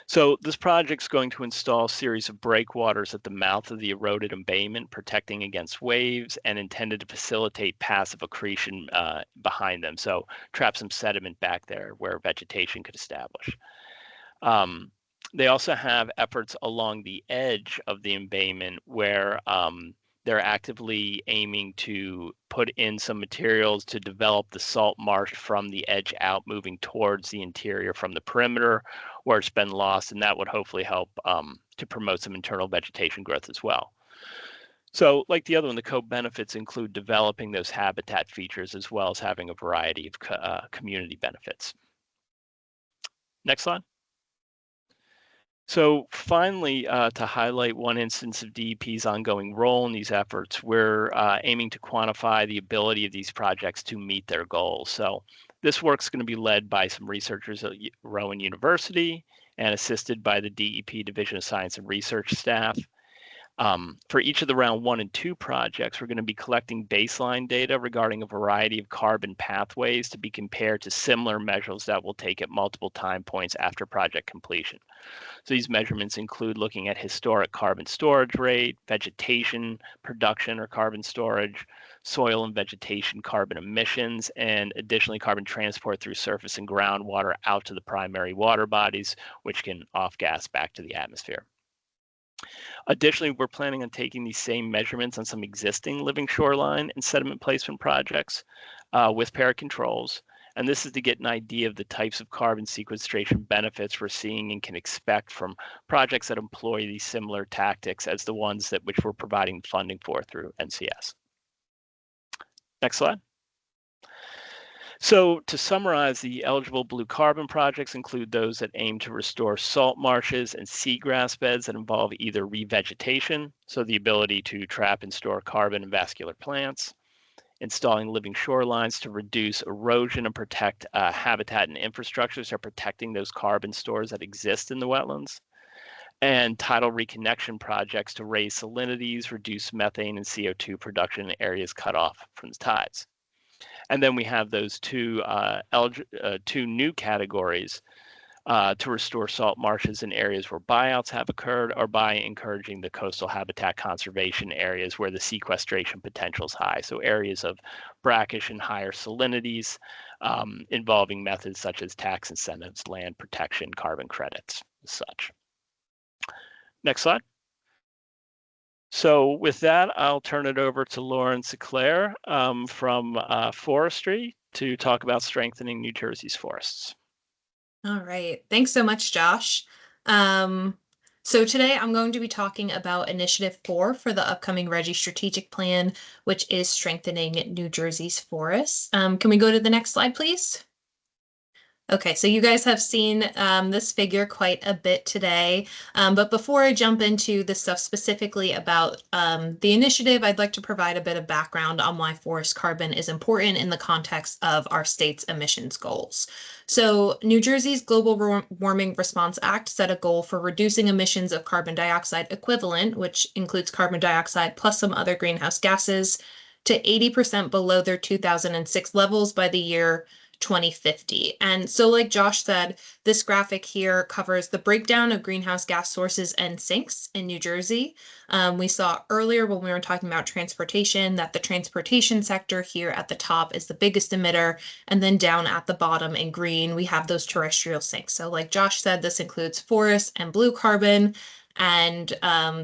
So this project's going to install a series of breakwaters at the mouth of the eroded embayment, protecting against waves, and intended to facilitate passive accretion behind them. So trap some sediment back there where vegetation could establish. They also have efforts along the edge of the embayment where they're actively aiming to put in some materials to develop the salt marsh from the edge out, moving towards the interior from the perimeter where it's been lost, and that would hopefully help to promote some internal vegetation growth as well. So like the other one, the co-benefits include developing those habitat features as well as having a variety of community benefits. Next slide. So finally, to highlight one instance of DEP's ongoing role in these efforts, we're aiming to quantify the ability of these projects to meet their goals. So this work's going to be led by some researchers at Rowan University and assisted by the DEP Division of Science and Research staff. For each of the round 1 and 2 projects, we're going to be collecting baseline data regarding a variety of carbon pathways to be compared to similar measures that we'll take at multiple time points after project completion. So these measurements include looking at historic carbon storage rate, vegetation production or carbon storage, soil and vegetation carbon emissions, and additionally carbon transport through surface and groundwater out to the primary water bodies, which can off-gas back to the atmosphere. Additionally, we're planning on taking these same measurements on some existing living shoreline and sediment placement projects with pair controls. And this is to get an idea of the types of carbon sequestration benefits we're seeing and can expect from projects that employ these similar tactics as the ones which we're providing funding for through NCS. Next slide. So to summarize, the eligible blue carbon projects include those that aim to restore salt marshes and seagrass beds that involve either revegetation, so the ability to trap and store carbon in vascular plants, installing living shorelines to reduce erosion and protect habitat and infrastructures that are protecting those carbon stores that exist in the wetlands, and tidal reconnection projects to raise salinities, reduce methane and CO2 production in areas cut off from the tides. And then we have those two new categories to restore salt marshes in areas where buyouts have occurred, or by encouraging the coastal habitat conservation areas where the sequestration potential is high. So areas of brackish and higher salinities involving methods such as tax incentives, land protection, carbon credits, as such. Next slide. So with that, I'll turn it over to Lauren Seclair from Forestry to talk about strengthening New Jersey's forests. All right. Thanks so much, Josh. So today I'm going to be talking about Initiative 4 for the upcoming RGGI strategic plan, which is strengthening New Jersey's forests. Can we go to the next slide, please? Okay, so you guys have seen this figure quite a bit today, but before I jump into the stuff specifically about the initiative, I'd like to provide a bit of background on why forest carbon is important in the context of our state's emissions goals. So New Jersey's Global Warming Response Act set a goal for reducing emissions of carbon dioxide equivalent, which includes carbon dioxide plus some other greenhouse gases, to 80% below their 2006 levels by the year 2050. And so like Josh said, this graphic here covers the breakdown of greenhouse gas sources and sinks in New Jersey. We saw earlier when we were talking about transportation that the transportation sector here at the top is the biggest emitter, and then down at the bottom in green we have those terrestrial sinks. So like Josh said, this includes forest and blue carbon, and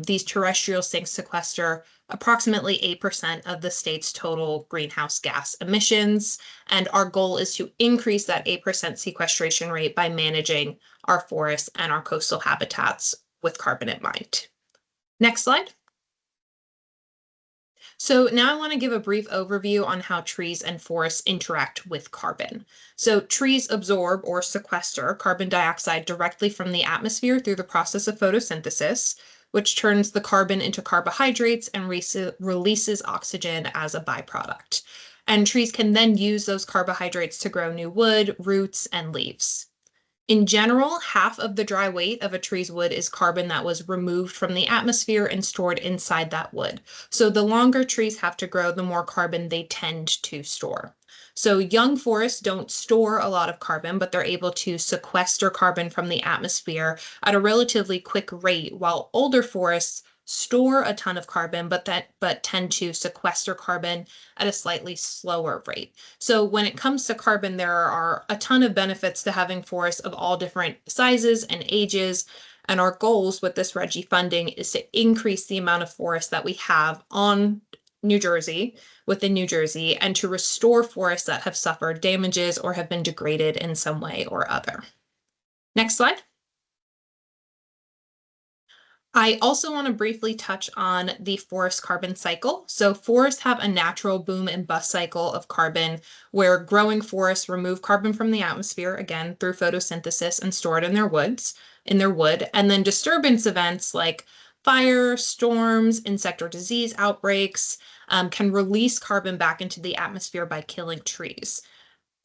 these terrestrial sinks sequester approximately 8% of the state's total greenhouse gas emissions. And our goal is to increase that 8% sequestration rate by managing our forests and our coastal habitats with carbon in mind. Next slide. So now I want to give a brief overview on how trees and forests interact with carbon. So trees absorb or sequester carbon dioxide directly from the atmosphere through the process of photosynthesis, which turns the carbon into carbohydrates and releases oxygen as a byproduct. And trees can then use those carbohydrates to grow new wood, roots, and leaves. In general, half of the dry weight of a tree's wood is carbon that was removed from the atmosphere and stored inside that wood. So the longer trees have to grow, the more carbon they tend to store. So young forests don't store a lot of carbon, but they're able to sequester carbon from the atmosphere at a relatively quick rate, while older forests store a ton of carbon, but tend to sequester carbon at a slightly slower rate. So when it comes to carbon, there are a ton of benefits to having forests of all different sizes and ages. And our goals with this RGGI funding is to increase the amount of forest that we have on New Jersey, within New Jersey, and to restore forests that have suffered damages or have been degraded in some way or other. Next slide. I also want to briefly touch on the forest carbon cycle. So forests have a natural boom and bust cycle of carbon where growing forests remove carbon from the atmosphere, again, through photosynthesis, and store it in their wood. And then disturbance events like fire, storms, insect or disease outbreaks can release carbon back into the atmosphere by killing trees.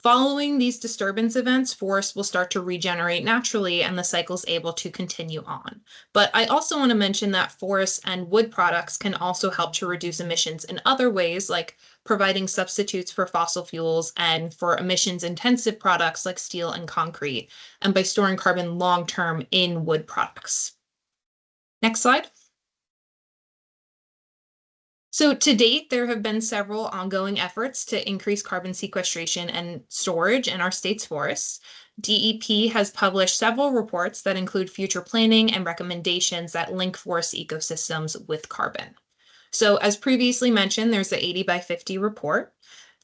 Following these disturbance events, forests will start to regenerate naturally and the cycle is able to continue on. But I also want to mention that forests and wood products can also help to reduce emissions in other ways, like providing substitutes for fossil fuels and for emissions-intensive products like steel and concrete, and by storing carbon long-term in wood products. Next slide. So to date, there have been several ongoing efforts to increase carbon sequestration and storage in our state's forests. DEP has published several reports that include future planning and recommendations that link forest ecosystems with carbon. So as previously mentioned, there's the 80 by 50 report.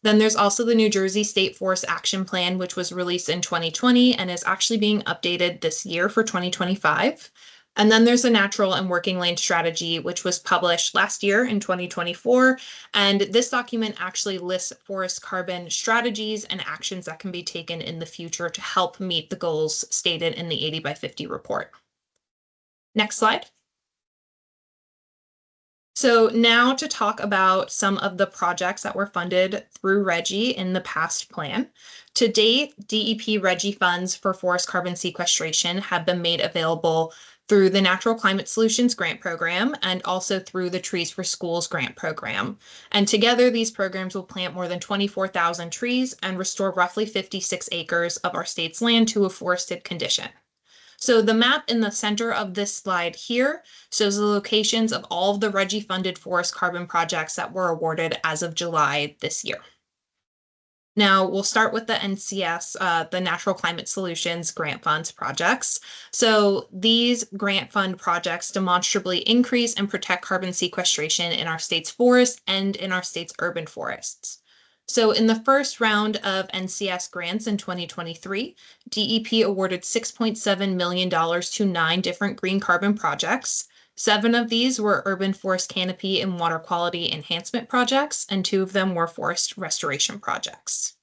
Then there's also the New Jersey State Forest Action Plan, which was released in 2020 and is actually being updated this year for 2025. And then there's the Natural and Working Land Strategy, which was published last year in 2024. And this document actually lists forest carbon strategies and actions that can be taken in the future to help meet the goals stated in the 80 by 50 report. Next slide. So now to talk about some of the projects that were funded through RGGI in the past plan. To date, DEP RGGI funds for forest carbon sequestration have been made available through the Natural Climate Solutions Grant Program and also through the Trees for Schools Grant Program. And together, these programs will plant more than 24,000 trees and restore roughly 56 acres of our state's land to a forested condition. So the map in the center of this slide here shows the locations of all of the RGGI funded forest carbon projects that were awarded as of July this year. Now we'll start with the NCS, the Natural Climate Solutions Grant Funds projects. So these grant fund projects demonstrably increase and protect carbon sequestration in our state's forests and in our state's urban forests. So in the first round of NCS grants in 2023, DEP awarded $6.7 million to 9 different green carbon projects. 7 of these were urban forest canopy and water quality enhancement projects, and 2 of them were forest restoration projects.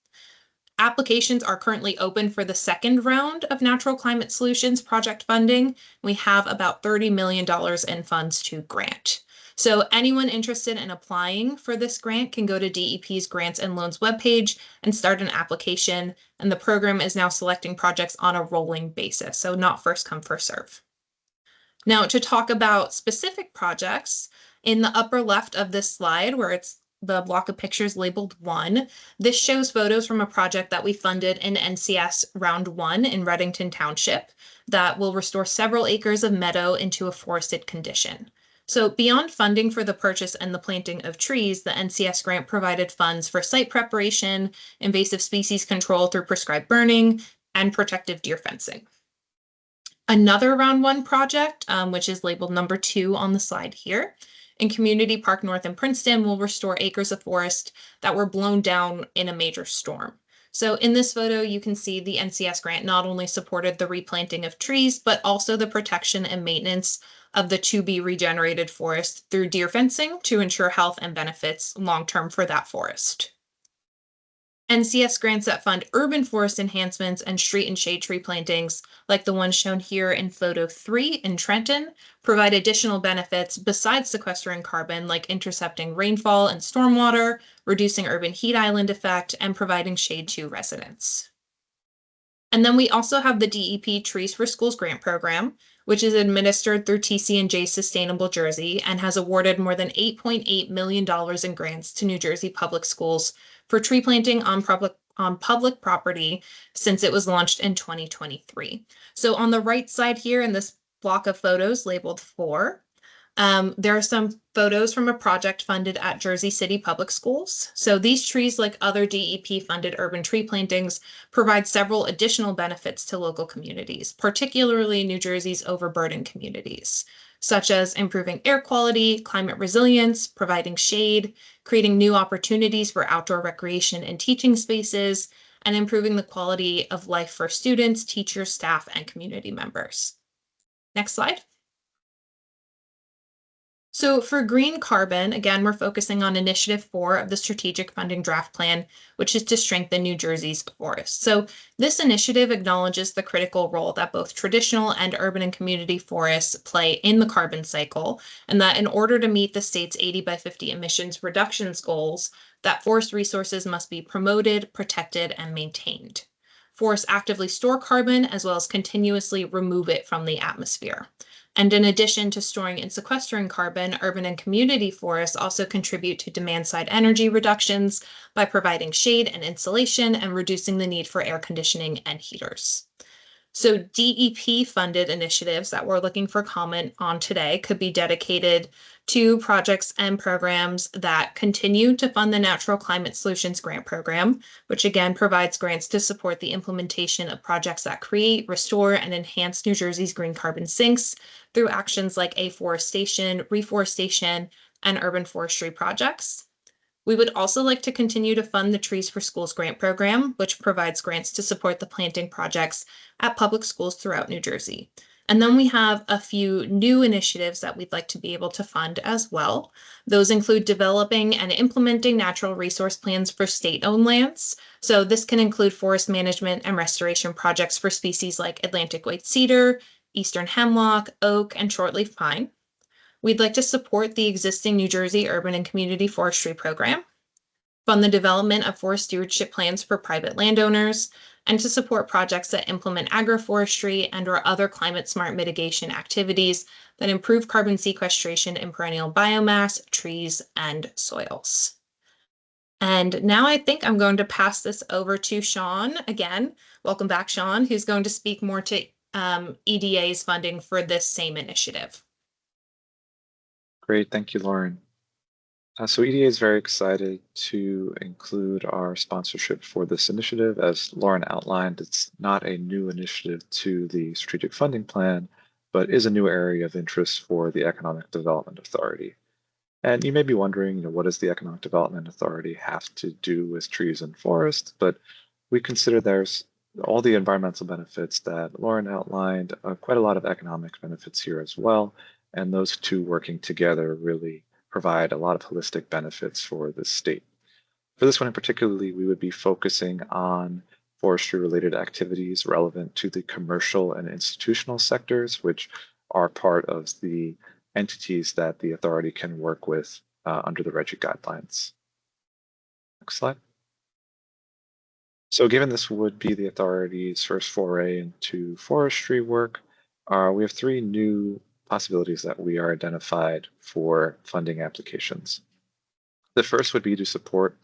Applications are currently open for the second round of Natural Climate Solutions project funding. We have about $30 million in funds to grant. So anyone interested in applying for this grant can go to DEP's Grants and Loans webpage and start an application. And the program is now selecting projects on a rolling basis, so not first come, first serve. Now, to talk about specific projects, in the upper left of this slide, where it's the block of pictures labeled 1, this shows photos from a project that we funded in NCS Round 1 in Reddington Township that will restore several acres of meadow into a forested condition. So beyond funding for the purchase and the planting of trees, the NCS grant provided funds for site preparation, invasive species control through prescribed burning, and protective deer fencing. Another Round 1 project, which is labeled number 2 on the slide here, in Community Park North in Princeton, will restore acres of forest that were blown down in a major storm. So in this photo, you can see the NCS grant not only supported the replanting of trees, but also the protection and maintenance of the to-be regenerated forest through deer fencing to ensure health and benefits long-term for that forest. NCS grants that fund urban forest enhancements and street and shade tree plantings, like the one shown here in photo 3 in Trenton, provide additional benefits besides sequestering carbon, like intercepting rainfall and stormwater, reducing urban heat island effect, and providing shade to residents. And then we also have the DEP Trees for Schools grant program, which is administered through TC&J Sustainable Jersey and has awarded more than $8.8 million in grants to New Jersey public schools for tree planting on public property since it was launched in 2023. So on the right side here in this block of photos labeled 4, there are some photos from a project funded at Jersey City Public Schools. So these trees, like other DEP-funded urban tree plantings, provide several additional benefits to local communities, particularly New Jersey's overburdened communities, such as improving air quality, climate resilience, providing shade, creating new opportunities for outdoor recreation and teaching spaces, and improving the quality of life for students, teachers, staff, and community members. Next slide. So for green carbon, again, we're focusing on Initiative 4 of the Strategic Funding Draft Plan, which is to strengthen New Jersey's forests. So this initiative acknowledges the critical role that both traditional and urban and community forests play in the carbon cycle, and that in order to meet the state's 80 by 50 emissions reductions goals, that forest resources must be promoted, protected, and maintained. Forests actively store carbon as well as continuously remove it from the atmosphere. And in addition to storing and sequestering carbon, urban and community forests also contribute to demand-side energy reductions by providing shade and insulation and reducing the need for air conditioning and heaters. So DEP-funded initiatives that we're looking for comment on today could be dedicated to projects and programs that continue to fund the Natural Climate Solutions Grant Program, which again provides grants to support the implementation of projects that create, restore, and enhance New Jersey's green carbon sinks through actions like afforestation, reforestation, and urban forestry projects. We would also like to continue to fund the Trees for Schools grant program, which provides grants to support the planting projects at public schools throughout New Jersey. And then we have a few new initiatives that we'd like to be able to fund as well. Those include developing and implementing natural resource plans for state-owned lands. So this can include forest management and restoration projects for species like Atlantic white cedar, eastern hemlock, oak, and shortleaf pine. We'd like to support the existing New Jersey Urban and Community Forestry Program, fund the development of forest stewardship plans for private landowners, and to support projects that implement agroforestry and/or other climate-smart mitigation activities that improve carbon sequestration in perennial biomass, trees, and soils. And now I think I'm going to pass this over to Sean again. Welcome back, Sean, who's going to speak more to EDA's funding for this same initiative. Great, thank you, Lauren. So EDA is very excited to include our sponsorship for this initiative. As Lauren outlined, it's not a new initiative to the strategic funding plan, but is a new area of interest for the Economic Development Authority. And you may be wondering, what does the Economic Development Authority have to do with trees and forests? But we consider there's all the environmental benefits that Lauren outlined, quite a lot of economic benefits here as well. And those two working together really provide a lot of holistic benefits for the state. For this one in particularly, we would be focusing on forestry-related activities relevant to the commercial and institutional sectors, which are part of the entities that the authority can work with under the RGGI guidelines. Next slide. So given this would be the authority's first foray into forestry work, we have three new possibilities that we are identified for funding applications. The first would be to support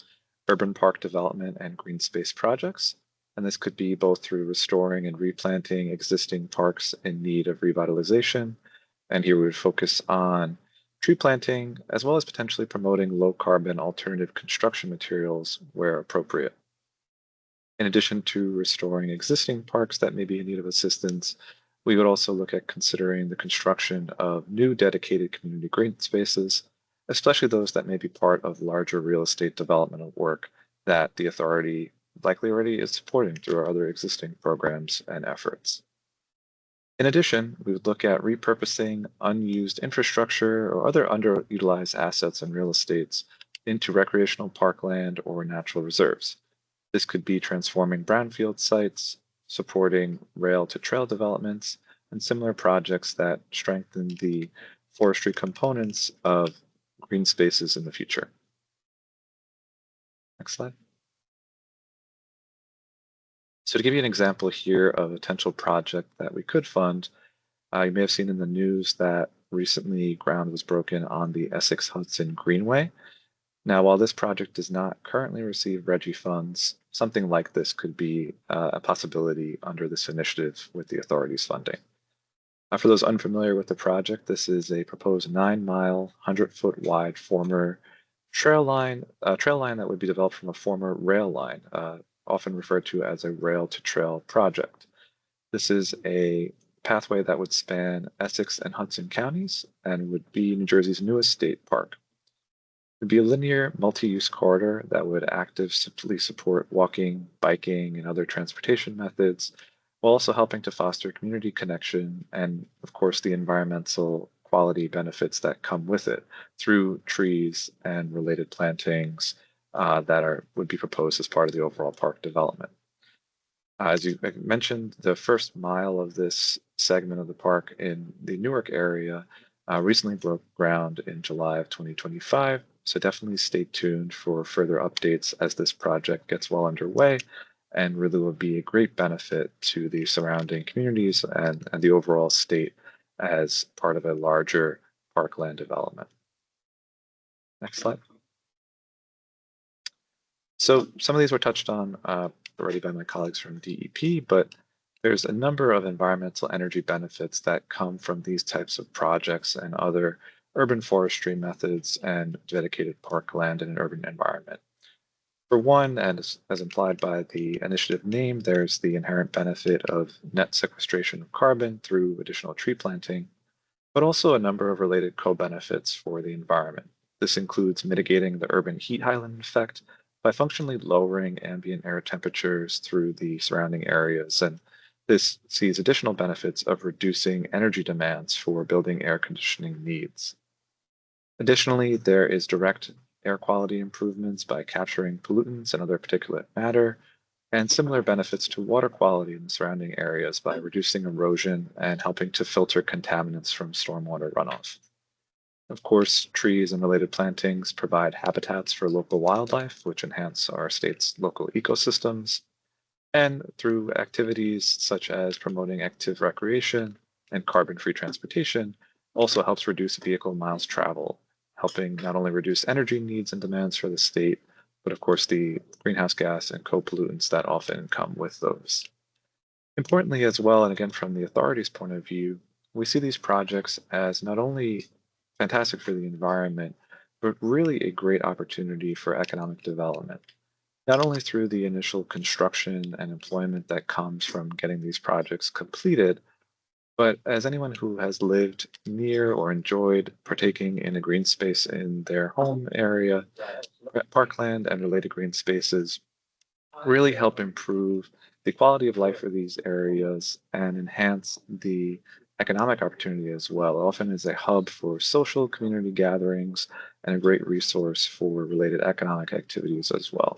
urban park development and green space projects. And this could be both through restoring and replanting existing parks in need of revitalization. And here we would focus on tree planting, as well as potentially promoting low carbon alternative construction materials where appropriate. In addition to restoring existing parks that may be in need of assistance, we would also look at considering the construction of new dedicated community green spaces, especially those that may be part of larger real estate developmental work that the authority likely already is supporting through our other existing programs and efforts. In addition, we would look at repurposing unused infrastructure or other underutilized assets and real estates into recreational parkland or natural reserves. This could be transforming brownfield sites, supporting rail to trail developments, and similar projects that strengthen the forestry components of green spaces in the future. Next slide. So to give you an example here of a potential project that we could fund, you may have seen in the news that recently ground was broken on the Essex Hudson Greenway. Now, while this project does not currently receive RGGI funds, something like this could be a possibility under this initiative with the authority's funding. For those unfamiliar with the project, this is a proposed 9-mile, 100-foot wide former trail line that would be developed from a former rail line, often referred to as a rail to trail project. This is a pathway that would span Essex and Hudson counties and would be New Jersey's newest state park. It would be a linear multi-use corridor that would actively support walking, biking, and other transportation methods, while also helping to foster community connection and, of course, the environmental quality benefits that come with it through trees and related plantings that would be proposed as part of the overall park development. As you mentioned, the first mile of this segment of the park in the Newark area recently broke ground in July of 2025. So definitely stay tuned for further updates as this project gets well underway, and really will be a great benefit to the surrounding communities and the overall state as part of a larger parkland development. Next slide. So some of these were touched on already by my colleagues from DEP, but there's a number of environmental energy benefits that come from these types of projects and other urban forestry methods and dedicated parkland in an urban environment. For one, and as implied by the initiative name, there's the inherent benefit of net sequestration of carbon through additional tree planting, but also a number of related co-benefits for the environment. This includes mitigating the urban heat island effect by functionally lowering ambient air temperatures through the surrounding areas, and this sees additional benefits of reducing energy demands for building air conditioning needs. Additionally, there is direct air quality improvements by capturing pollutants and other particulate matter, and similar benefits to water quality in the surrounding areas by reducing erosion and helping to filter contaminants from stormwater runoff. Of course, trees and related plantings provide habitats for local wildlife, which enhance our state's local ecosystems. and through activities such as promoting active recreation and carbon-free transportation, also helps reduce vehicle miles traveled, helping not only reduce energy needs and demands for the state, but of course the greenhouse gas and co-pollutants that often come with those. Importantly as well, and again from the authorities' point of view, we see these projects as not only fantastic for the environment, but really a great opportunity for economic development, not only through the initial construction and employment that comes from getting these projects completed, but as anyone who has lived near or enjoyed partaking in a green space in their home area, parkland and related green spaces really help improve the quality of life for these areas and enhance the economic opportunity as well. Often is a hub for social community gatherings and a great resource for related economic activities as well.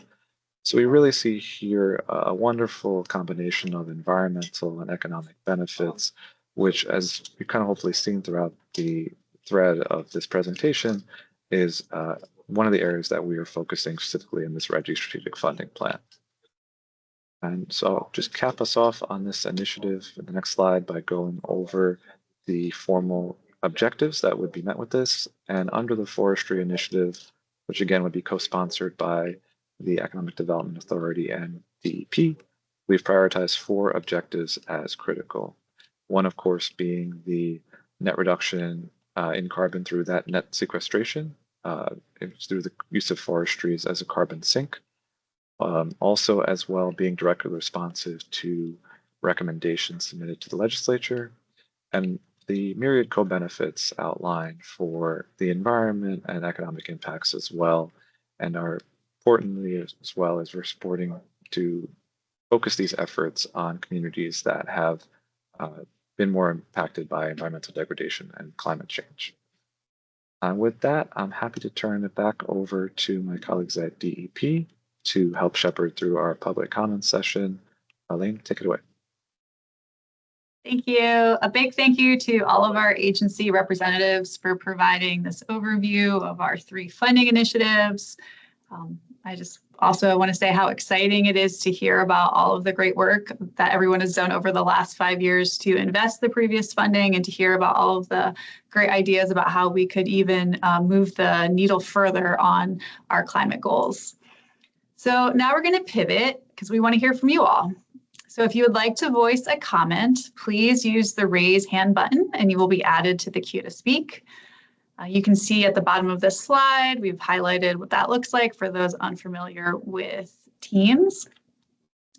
So we really see here a wonderful combination of environmental and economic benefits, which, as you've kind of hopefully seen throughout the thread of this presentation, is one of the areas that we are focusing specifically in this RGGI strategic funding plan. And so I'll just cap us off on this initiative in the next slide by going over the formal objectives that would be met with this. And under the Forestry initiative, which again would be co-sponsored by the Economic Development Authority and DEP, we've prioritized 4 objectives as critical. One, of course, being the net reduction in carbon through that net sequestration, through the use of forestries as a carbon sink. Also, as well, being directly responsive to recommendations submitted to the legislature, and the myriad co-benefits outlined for the environment and economic impacts as well, and are importantly as well as we're supporting to focus these efforts on communities that have been more impacted by environmental degradation and climate change. With that, I'm happy to turn it back over to my colleagues at DEP to help shepherd through our public comment session. Elaine, take it away. Thank you. A big thank you to all of our agency representatives for providing this overview of our 3 funding initiatives. I just also want to say how exciting it is to hear about all of the great work that everyone has done over the last 5 years to invest the previous funding, and to hear about all of the great ideas about how we could even move the needle further on our climate goals. So now we're going to pivot because we want to hear from you all. So if you would like to voice a comment, please use the raise hand button and you will be added to the queue to speak. You can see at the bottom of this slide, we've highlighted what that looks like for those unfamiliar with Teams.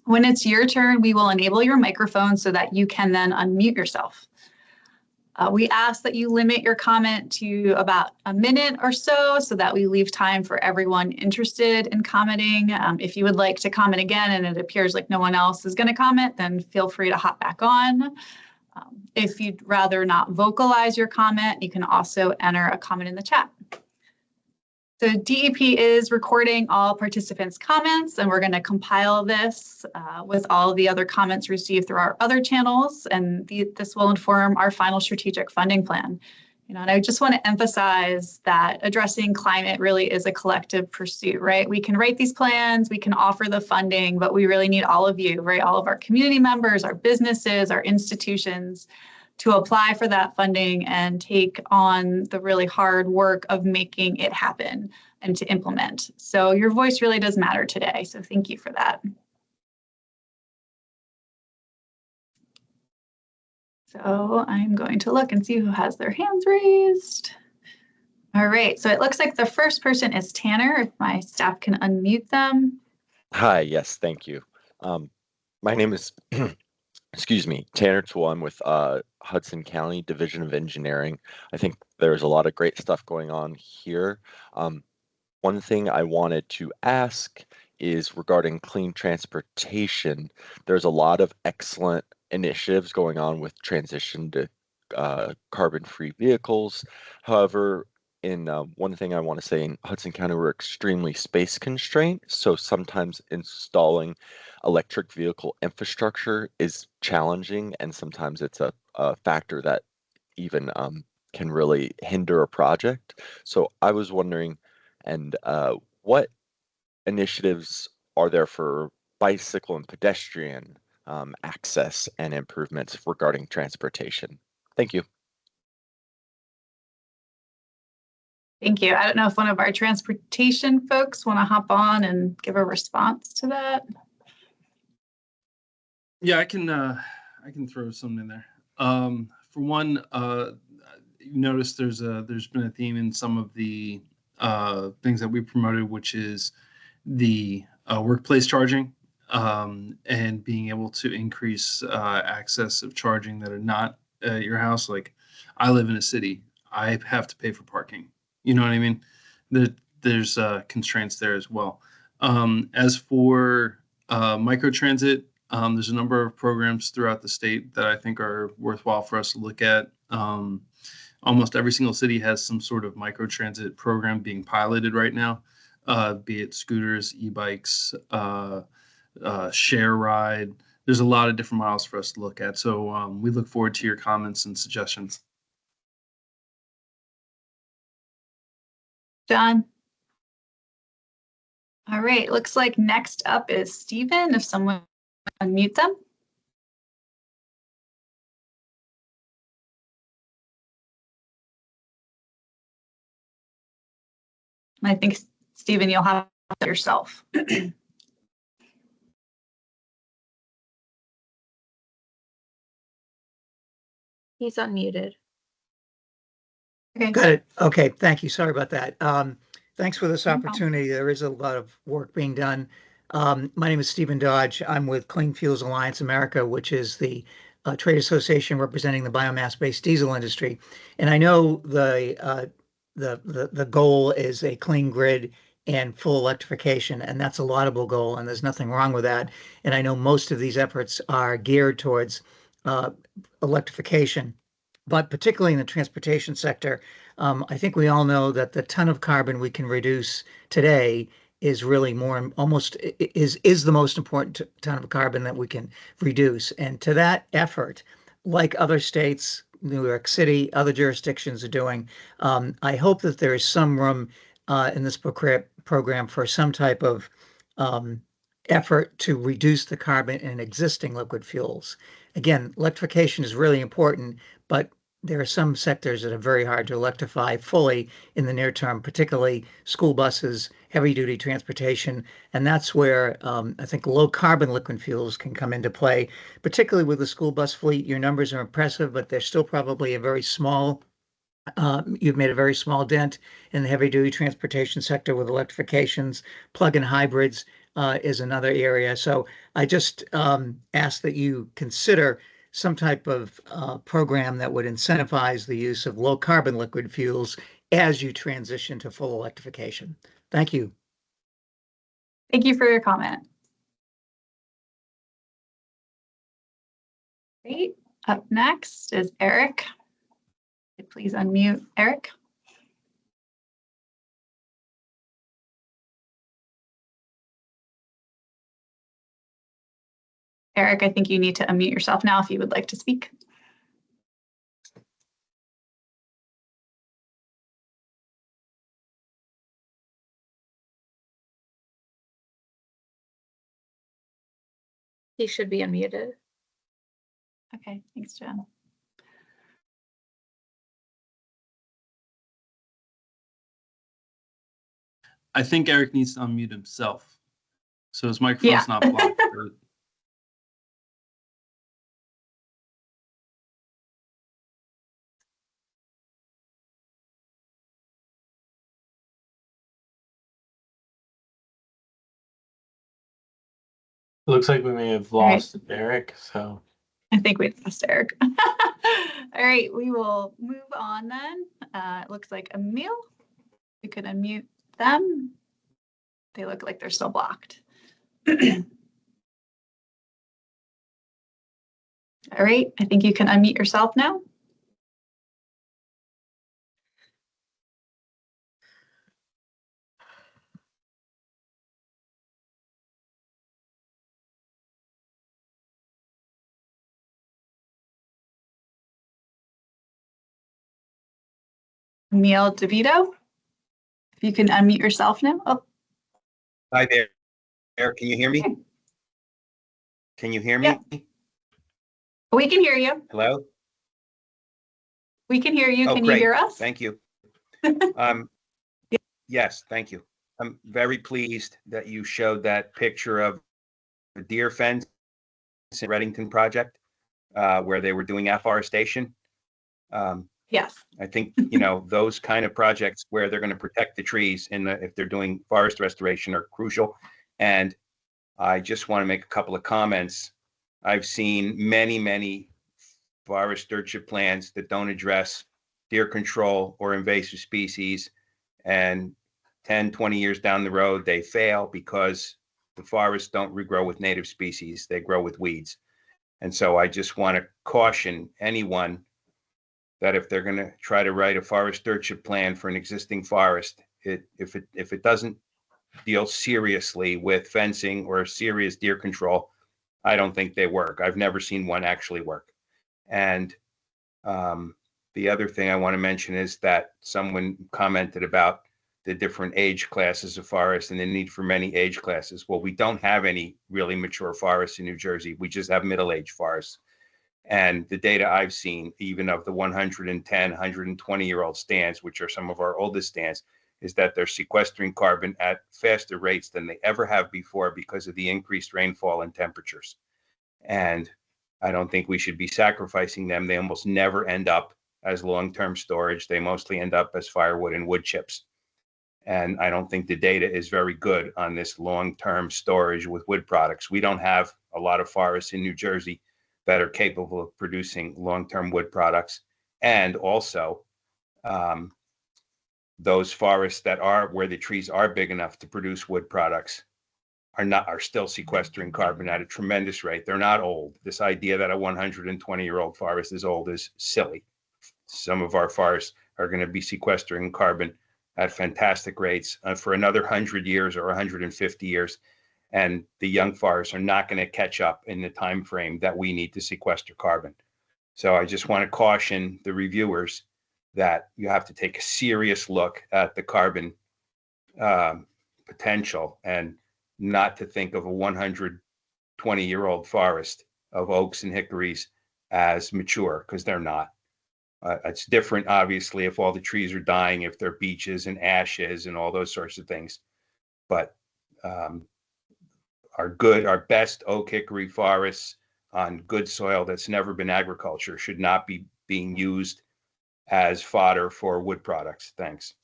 When it's your turn, we will enable your microphone so that you can then unmute yourself. We ask that you limit your comment to about a minute or so that we leave time for everyone interested in commenting. If you would like to comment again and it appears like no one else is going to comment, then feel free to hop back on. If you'd rather not vocalize your comment, you can also enter a comment in the chat. So DEP is recording all participants' comments, and we're going to compile this with all the other comments received through our other channels, and this will inform our final strategic funding plan. And I just want to emphasize that addressing climate really is a collective pursuit, right? We can write these plans, we can offer the funding, but we really need all of you, right? All of our community members, our businesses, our institutions, to apply for that funding and take on the really hard work of making it happen and to implement. So your voice really does matter today. So thank you for that. So I'm going to look and see who has their hands raised. All right, so it looks like the first person is Tanner. If my staff can unmute them. Hi, yes, thank you. My name is excuse me, Tanner Tuan with Hudson County Division of Engineering. I think there's a lot of great stuff going on here. One thing I wanted to ask is regarding clean transportation. There's a lot of excellent initiatives going on with transition to carbon-free vehicles. However, one thing I want to say, in Hudson County, we're extremely space constrained, so sometimes installing electric vehicle infrastructure is challenging, and sometimes it's a factor that even can really hinder a project. So I was wondering, what initiatives are there for bicycle and pedestrian access and improvements regarding transportation. Thank you. Thank you. I don't know if one of our transportation folks want to hop on and give a response to that. Yeah, I can throw something in there. For one, you notice there's been a theme in some of the things that we promoted, which is the workplace charging and being able to increase access of charging that are not at your house. Like, I live in a city, I have to pay for parking. You know what I mean? There's constraints there as well. As for microtransit, there's a number of programs throughout the state that I think are worthwhile for us to look at. Almost every single city has some sort of microtransit program being piloted right now, be it scooters, e-bikes, share ride. There's a lot of different models for us to look at. So we look forward to your comments and suggestions. John. All right, looks like next up is Stephen, if someone unmute them. I think, Stephen, you'll have it yourself. He's unmuted. Okay. Got it. Okay, thank you. Sorry about that. Thanks for this No problem. opportunity. There is a lot of work being done. My name is Stephen Dodge. I'm with Clean Fuels Alliance America, which is the trade association representing the biomass-based diesel industry. And I know the goal is a clean grid and full electrification, and that's a laudable goal, and there's nothing wrong with that. And I know most of these efforts are geared towards electrification. But particularly in the transportation sector, I think we all know that the ton of carbon we can reduce today is really is the most important ton of carbon that we can reduce. And to that effort, like other states, New York City, other jurisdictions are doing, I hope that there is some room in this program for some type of effort to reduce the carbon in existing liquid fuels. Again, electrification is really important, but there are some sectors that are very hard to electrify fully in the near term, particularly school buses, heavy duty transportation. And that's where I think low carbon liquid fuels can come into play, particularly with the school bus fleet. Your numbers are impressive, but they're still probably a very small you've made a very small dent in the heavy duty transportation sector with electrifications. Plug-in hybrids is another area. So I just ask that you consider some type of program that would incentivize the use of low carbon liquid fuels as you transition to full electrification. Thank you. Thank you for your comment. Great. Up next is Eric. Please unmute Eric. Eric, I think you need to unmute yourself now if you would like to speak. He should be unmuted. Okay, thanks, Jen. I think Eric needs to unmute himself, so his microphone's not blocked. Looks like we may have lost Eric, so. I think we lost Eric. All right, we will move on then. It looks like Emil, you could unmute them. They look like they're still blocked. All right, I think you can unmute yourself now. Emil DeVito, if you can unmute yourself now. Oh. Hi there. Eric, can you hear me? Can you hear me? Yep. We can hear you. Hello? We can hear you. Oh, Can great. you hear us? Thank you. Yes, thank you. I'm very pleased that you showed that picture of the deer fence in Reddington project where they were doing afforestation. Yes. I think, those kind of projects where they're going to protect the trees if they're doing forest restoration are crucial. And I just want to make a couple of comments. I've seen many forest stewardship plans that don't address deer control or invasive species. And 10, 20 years down the road, they fail because the forests don't regrow with native species. They grow with weeds. And so I just want to caution anyone that if they're going to try to write a forest stewardship plan for an existing forest, if it doesn't deal seriously with fencing or serious deer control, I don't think they work. I've never seen one actually work. And the other thing I want to mention is that someone commented about the different age classes of forests and the need for many age classes. Well, we don't have any really mature forests in New Jersey. We just have middle-aged forests. And the data I've seen, even of the 110, 120-year-old stands, which are some of our oldest stands, is that they're sequestering carbon at faster rates than they ever have before because of the increased rainfall and temperatures. And I don't think we should be sacrificing them. They almost never end up as long-term storage. They mostly end up as firewood and wood chips. And I don't think the data is very good on this long-term storage with wood products. We don't have a lot of forests in New Jersey that are capable of producing long-term wood products. And also those forests that are where the trees are big enough to produce wood products are still sequestering carbon at a tremendous rate. They're not old. This idea that a 120-year-old forest is old is silly. Some of our forests are going to be sequestering carbon at fantastic rates for another 100 years or 150 years. And the young forests are not going to catch up in the time frame that we need to sequester carbon. So I just want to caution the reviewers that you have to take a serious look at the carbon potential and not to think of a 120-year-old forest of oaks and hickories as mature, because they're not. It's different, obviously, if all the trees are dying, if they're beeches and ashes and all those sorts of things. But our best oak hickory forests on good soil that's never been agriculture should not be being used as fodder for wood products. Thanks.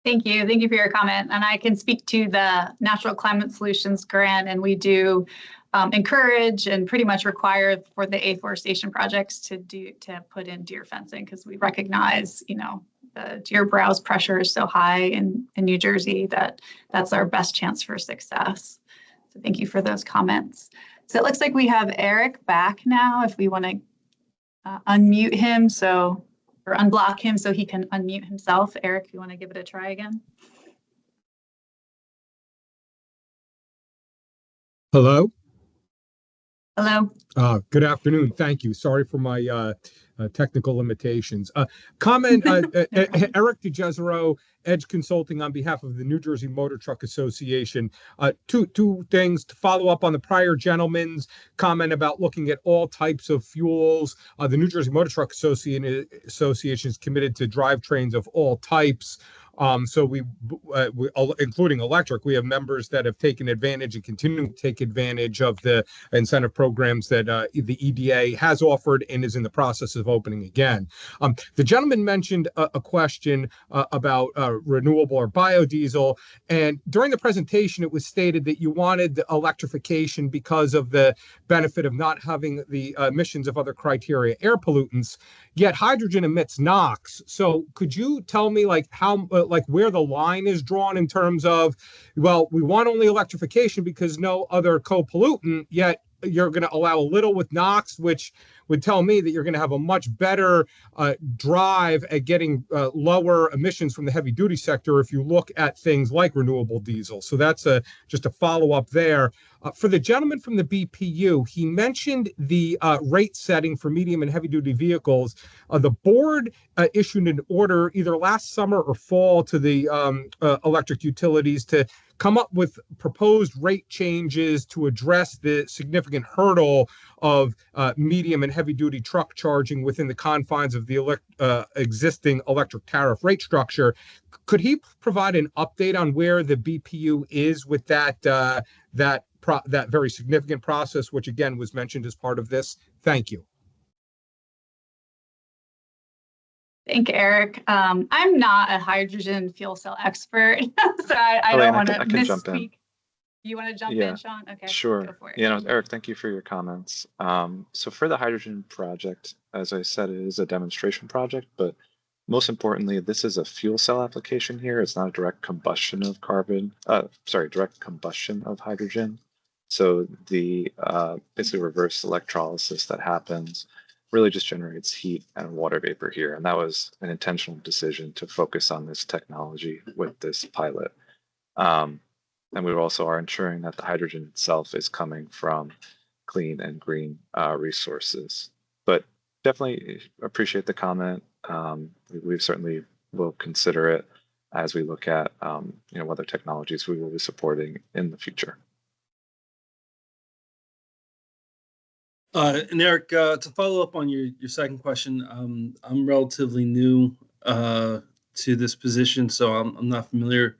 Thank you. Thank you for your comment. And I can speak to the Natural Climate Solutions grant, and we do encourage and pretty much require for the afforestation projects to put in deer fencing, because we recognize, the deer browse pressure is so high in New Jersey that that's our best chance for success. So thank you for those comments. So it looks like we have Eric back now. If we want to unmute him or unblock him so he can unmute himself. Eric, if you want to give it a try again. Hello. Hello. Good afternoon. Thank you. Sorry for my technical limitations. Comment, Eric DeJezero, Edge Consulting on behalf of the New Jersey Motor Truck Association. Two things to follow up on the prior gentleman's comment about looking at all types of fuels. The New Jersey Motor Truck Association is committed to drivetrains of all types. So we including electric, we have members that have taken advantage and continue to take advantage of the incentive programs that the EDA has offered and is in the process of opening again. The gentleman mentioned a question about renewable or biodiesel, and during the presentation, it was stated that you wanted the electrification because of the benefit of not having the emissions of other criteria air pollutants. Yet hydrogen emits NOx. So could you tell me where the line is drawn in terms of, well, we want only electrification because no other co-pollutant, yet you're going to allow a little with NOx, which would tell me that you're going to have a much better drive at getting lower emissions from the heavy duty sector if you look at things like renewable diesel. So that's just a follow up there. For the gentleman from the BPU, he mentioned the rate setting for medium and heavy duty vehicles. The board issued an order either last summer or fall to the electric utilities to come up with proposed rate changes to address the significant hurdle of medium and heavy duty truck charging within the confines of the existing electric tariff rate structure. Could he provide an update on where the BPU is with that that very significant process, which again was mentioned as part of this? Thank you. Thank you, Eric. I'm not a hydrogen fuel cell expert, so I don't want to misspeak. You want to jump in, Sean? Okay, sure. Go for it. Eric, thank you for your comments. So for the hydrogen project, as I said, it is a demonstration project, but most importantly, this is a fuel cell application here. It's not a direct combustion of direct combustion of hydrogen. So the basically reverse electrolysis that happens really just generates heat and water vapor here. And that was an intentional decision to focus on this technology with this pilot. And we also are ensuring that the hydrogen itself is coming from clean and green resources. But definitely appreciate the comment. We certainly will consider it as we look at what other technologies we will be supporting in the future. And Eric, to follow up on your second question, I'm relatively new to this position, so I'm not familiar.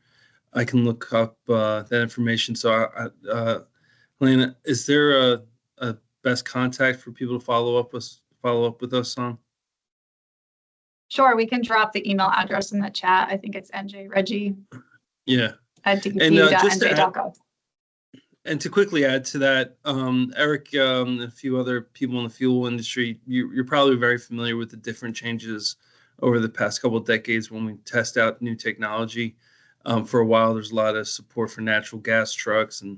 I can look up that information. So, Helena, is there a best contact for people to follow up with us on? Sure, we can drop the email address in the chat. I think it's njreggie. Yeah. At dp.nj.gov. And to quickly add to that, Eric, and a few other people in the fuel industry, you're probably very familiar with the different changes over the past couple of decades when we test out new technology. For a while, there's a lot of support for natural gas trucks, and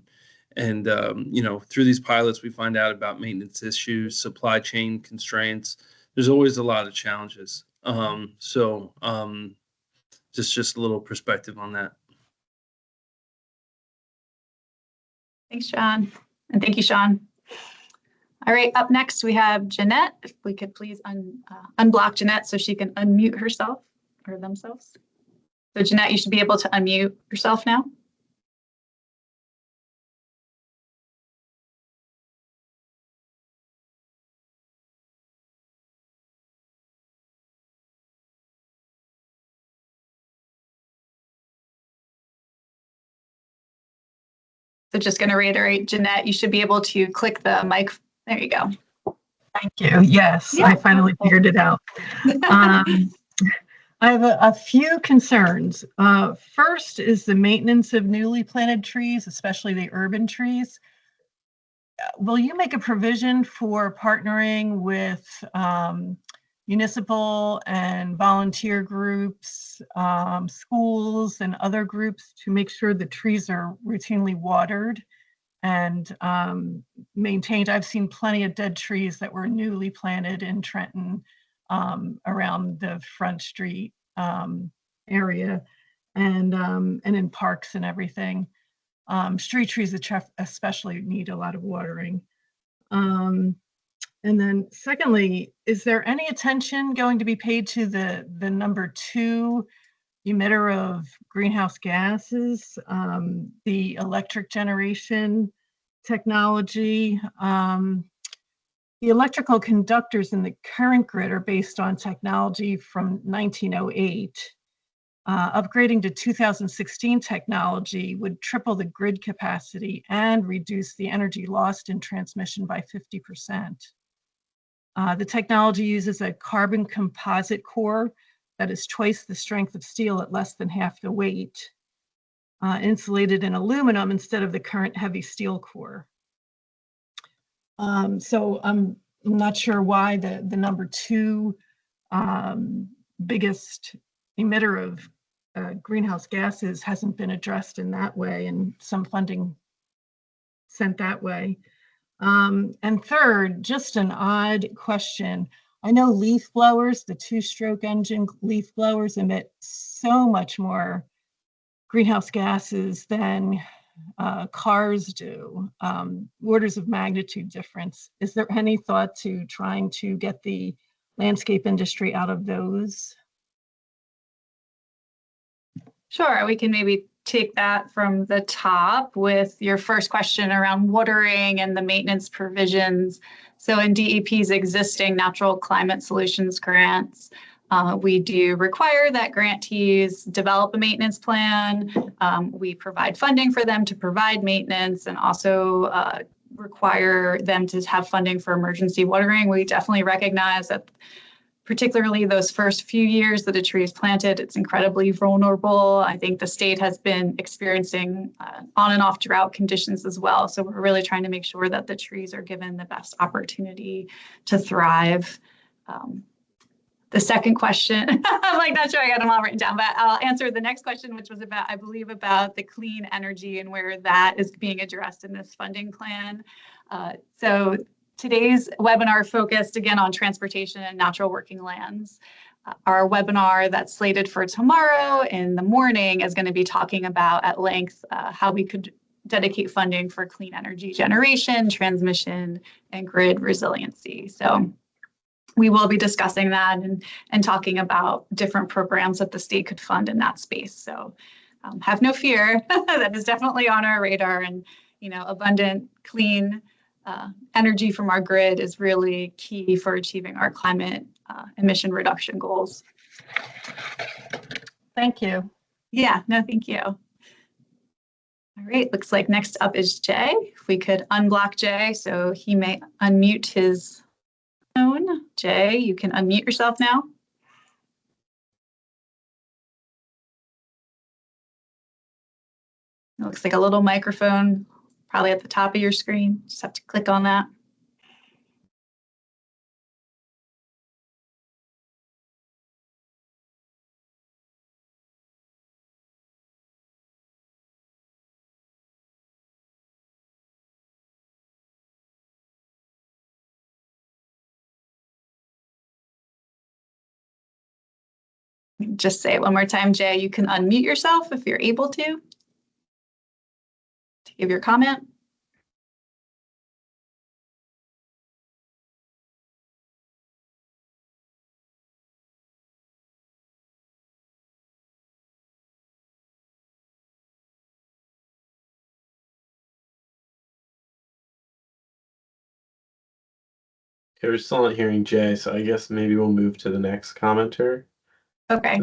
through these pilots, we find out about maintenance issues, supply chain constraints. There's always a lot of challenges. Just a little perspective on that. Thanks, John. And thank you, Sean. All right, up next we have Jeanette. If we could please unblock Jeanette so she can unmute herself or themselves. So Jeanette, you should be able to unmute yourself now. So just going to reiterate, Jeanette, you should be able to click the mic. There you go. Thank you. Yes, yeah. I finally figured it out. I have a few concerns. First is the maintenance of newly planted trees, especially the urban trees. Will you make a provision for partnering with municipal and volunteer groups, schools, and other groups to make sure the trees are routinely watered and maintained? I've seen plenty of dead trees that were newly planted in Trenton around the Front Street area and in parks and everything. Street trees especially need a lot of watering. And then secondly, is there any attention going to be paid to the number 2 emitter of greenhouse gases, the electric generation technology? The electrical conductors in the current grid are based on technology from 1908. Upgrading to 2016 technology would triple the grid capacity and reduce the energy lost in transmission by 50%. The technology uses a carbon composite core that is twice the strength of steel at less than half the weight, insulated in aluminum instead of the current heavy steel core. So I'm not sure why the number 2 biggest emitter of greenhouse gases hasn't been addressed in that way and some funding sent that way. And third, just an odd question. I know leaf blowers, the two-stroke engine leaf blowers, emit so much more greenhouse gases than cars do, orders of magnitude difference. Is there any thought to trying to get the landscape industry out of those? Sure, we can maybe take that from the top with your first question around watering and the maintenance provisions. So in DEP's existing natural climate solutions grants, we do require that grantees develop a maintenance plan. We provide funding for them to provide maintenance and also require them to have funding for emergency watering. We definitely recognize that particularly those first few years that a tree is planted, it's incredibly vulnerable. I think the state has been experiencing on and off drought conditions as well. So we're really trying to make sure that the trees are given the best opportunity to thrive. The second question, I'm like, not sure I got them all written down, but I'll answer the next question, which was about, I believe, about the clean energy and where that is being addressed in this funding plan. So today's webinar focused again on transportation and natural working lands. Our webinar that's slated for tomorrow in the morning is going to be talking about at length how we could dedicate funding for clean energy generation, transmission, and grid resiliency. So we will be discussing that and talking about different programs that the state could fund in that space. So have no fear, that is definitely on our radar, and abundant, clean energy from our grid is really key for achieving our climate emission reduction goals. Thank you. Yeah, no, thank you. All right, looks like next up is Jay. If we could unblock Jay so he may unmute his phone. Jay, you can unmute yourself now. It looks like a little microphone probably at the top of your screen. Just have to click on that. Just say it one more time, Jay. You can unmute yourself if you're able to give your comment. Okay, we're still not hearing Jay, so I guess maybe we'll move to the next commenter. Okay.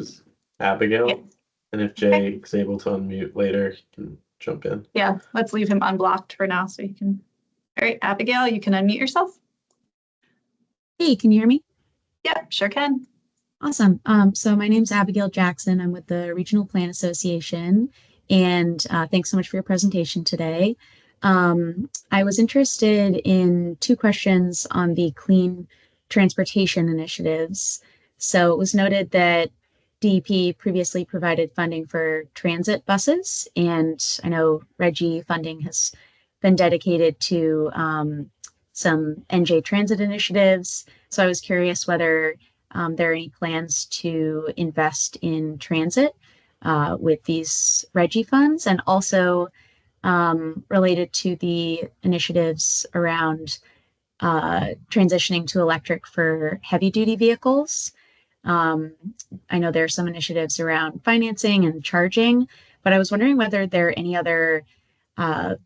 Abigail. Yeah. And if Jay is able to unmute later, he can jump in. Yeah, let's leave him unblocked for now so you can. All right, Abigail, you can unmute yourself. Hey, can you hear me? Yep, sure can. Awesome. So my name's Abigail Jackson. I'm with the Regional Plan Association, and thanks so much for your presentation today. I was interested in two questions on the clean transportation initiatives. So it was noted that DEP previously provided funding for transit buses, and I know RGGI funding has been dedicated to some NJ transit initiatives. So I was curious whether there are any plans to invest in transit with these RGGI funds, and also related to the initiatives around transitioning to electric for heavy duty vehicles. I know there are some initiatives around financing and charging, but I was wondering whether there are any other kind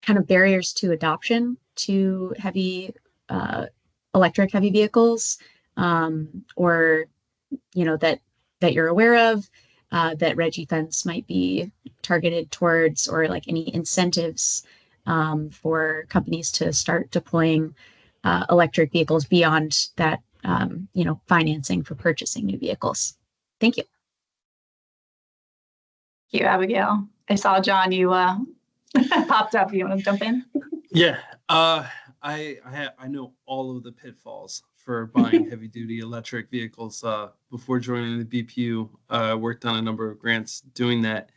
of barriers to adoption to heavy electric heavy vehicles, or that you're aware of that RGGI funds might be targeted towards, or like any incentives for companies to start deploying electric vehicles beyond that, financing for purchasing new vehicles. Thank you. Thank you, Abigail. I saw John, you popped up. You want to jump in? Yeah, I know all of the pitfalls for buying heavy duty electric vehicles. Before joining the BPU, worked on a number of grants doing that,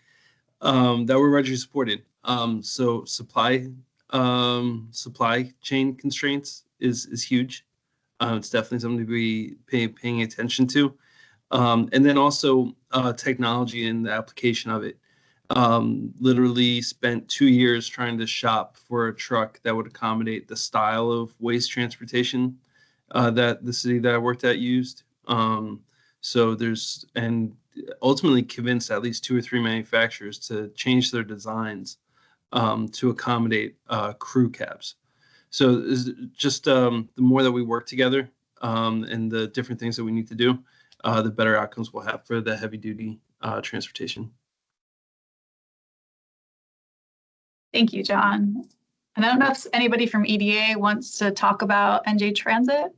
that were RGGI supported. So supply supply chain constraints is huge. It's definitely something to be paying attention to. And then also technology and the application of it. Literally spent 2 years trying to shop for a truck that would accommodate the style of waste transportation that the city that I worked at used. And ultimately convinced at least 2 or 3 manufacturers to change their designs to accommodate crew cabs. So it's just the more that we work together and the different things that we need to do, the better outcomes we'll have for the heavy duty transportation. Thank you, John. And I don't know if anybody from EDA wants to talk about NJ Transit.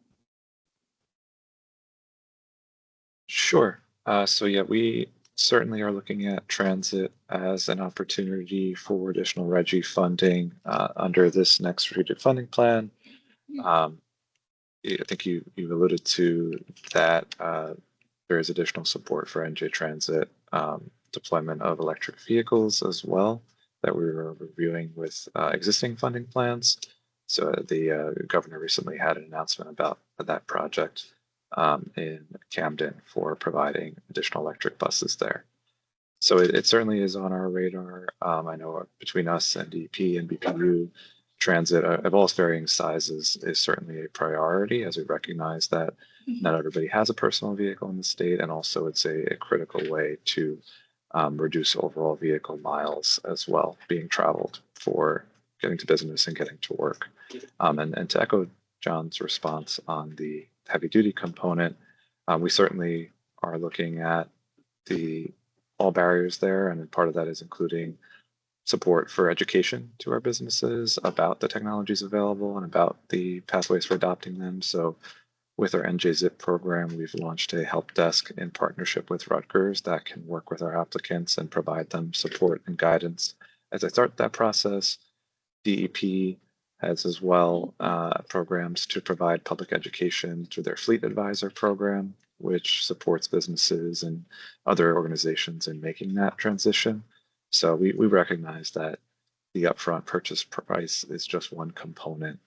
Sure. So yeah, we certainly are looking at transit as an opportunity for additional RGGI funding under this next strategic funding plan. I think you alluded to that there is additional support for NJ Transit deployment of electric vehicles as well that we were reviewing with existing funding plans. So the governor recently had an announcement about that project in Camden for providing additional electric buses there. So it certainly is on our radar. I know between us and DEP and BPU, transit of all varying sizes is certainly a priority, as we recognize that not everybody has a personal vehicle in the state, and also it's a critical way to reduce overall vehicle miles as well being traveled for getting to business and getting to work. And to echo John's response on the heavy duty component, we certainly are looking at all barriers there, and part of that is including support for education to our businesses about the technologies available and about the pathways for adopting them. So with our NJZIP program, we've launched a help desk in partnership with Rutgers that can work with our applicants and provide them support and guidance as they start that process. DEP has as well programs to provide public education through their Fleet Advisor program, which supports businesses and other organizations in making that transition. So we recognize that the upfront purchase price is just one component.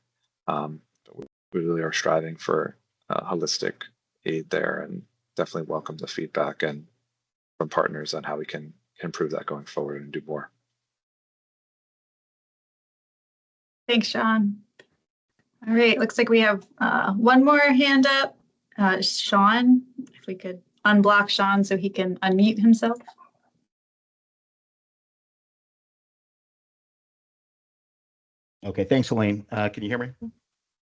We really are striving for holistic aid there, and definitely welcome the feedback and from partners on how we can improve that going forward and do more. Thanks, Sean. All right, looks like we have one more hand up. Sean, if we could unblock Sean so he can unmute himself. Okay, thanks, Elaine. Can you hear me?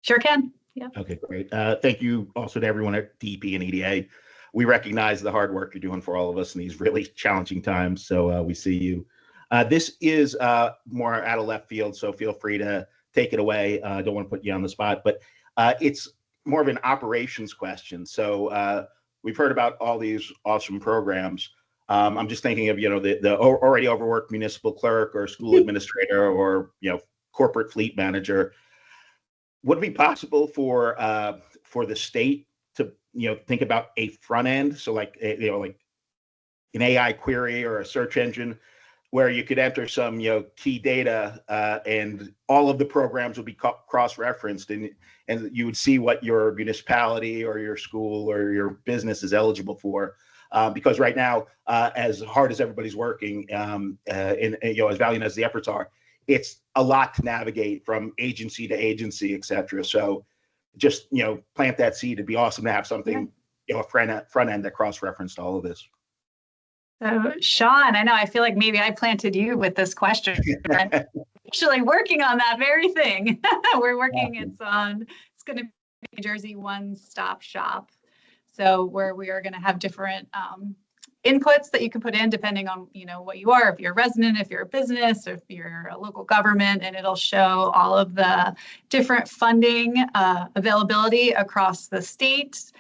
Sure can. Yeah. Okay, great. Thank you also to everyone at DEP and EDA. We recognize the hard work you're doing for all of us in these really challenging times, so we see you. This is more out of left field, so feel free to take it away. I don't want to put you on the spot, but it's more of an operations question. So we've heard about all these awesome programs. I'm just thinking of, the already overworked municipal clerk or school administrator or, corporate fleet manager. Would it be possible for the state to, think about a front end? So like an AI query or a search engine where you could enter some, key data and all of the programs would be cross-referenced and you would see what your municipality or your school or your business is eligible for. Because right now, as hard as everybody's working and as valiant as the efforts are, it's a lot to navigate from agency to agency, et cetera. So just, plant that seed. It'd be awesome to have something, a front end that cross-referenced all of this. So Sean, I know, I feel like maybe I planted you with this question. I'm actually working on that very thing. We're working, it's going to be New Jersey one-stop shop. So where we are going to have different inputs that you can put in depending on, what you are, if you're a resident, if you're a business, or if you're a local government, and it'll show all of the different funding availability across the state,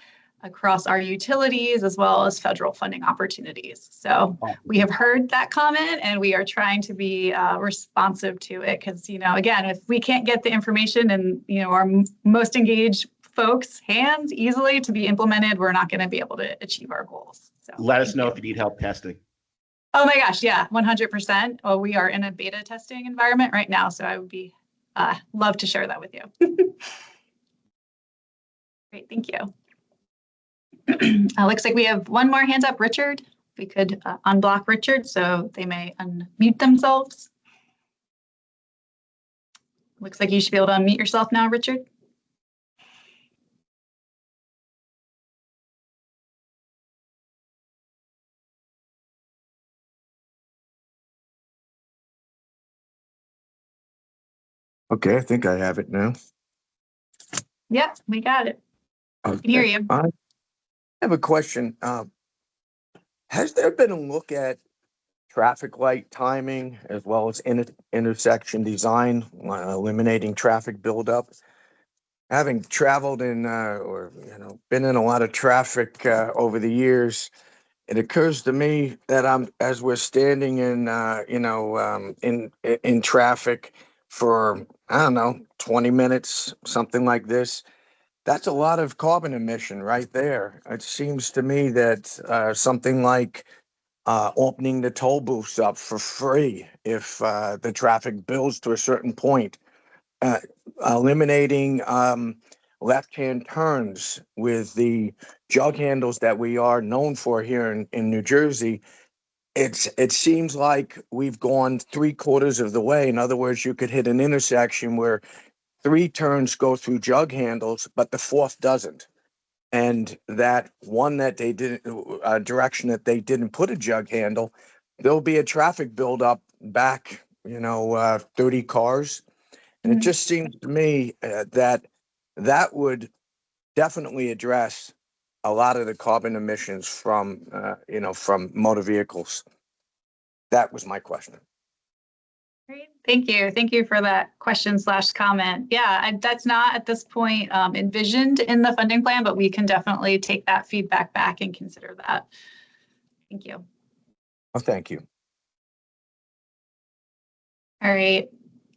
across our utilities, as well as federal funding opportunities. So we have heard that comment and we are trying to be responsive to it because, again, if we can't get the information in, our most engaged folks' hands easily to be implemented, we're not going to be able to achieve our goals. So let us know if you need help testing. Oh my gosh, yeah, 100%. Well, we are in a beta testing environment right now, so I would be love to share that with you. Great, thank you. Looks like we have one more hand up, Richard. If we could unblock Richard so they may unmute themselves. Looks like you should be able to unmute yourself now, Richard. Okay, I think I have it now. Yeah, we got it. I can hear you. I have a question. Has there been a look at traffic light timing as well as intersection design, eliminating traffic buildup? Having traveled in or been in a lot of traffic over the years, it occurs to me that as we're standing in in traffic for, I don't know, 20 minutes, something like this, that's a lot of carbon emission right there. It seems to me that something like opening the toll booths up for free if the traffic builds to a certain point, eliminating left-hand turns with the jug handles that we are known for here in New Jersey. It seems like we've gone 3/4 of the way. In other words, you could hit an intersection where 3 turns go through jug handles, but the 4th doesn't. And that one that they didn't, direction that they didn't put a jug handle, there'll be a traffic buildup back, 30 cars. And it just seems to me that would definitely address a lot of the carbon emissions from, from motor vehicles. That was my question. Great. Thank you. Thank you for that question / comment. Yeah, that's not at this point envisioned in the funding plan, but we can definitely take that feedback back and consider that. Thank you. Oh, thank you. All right.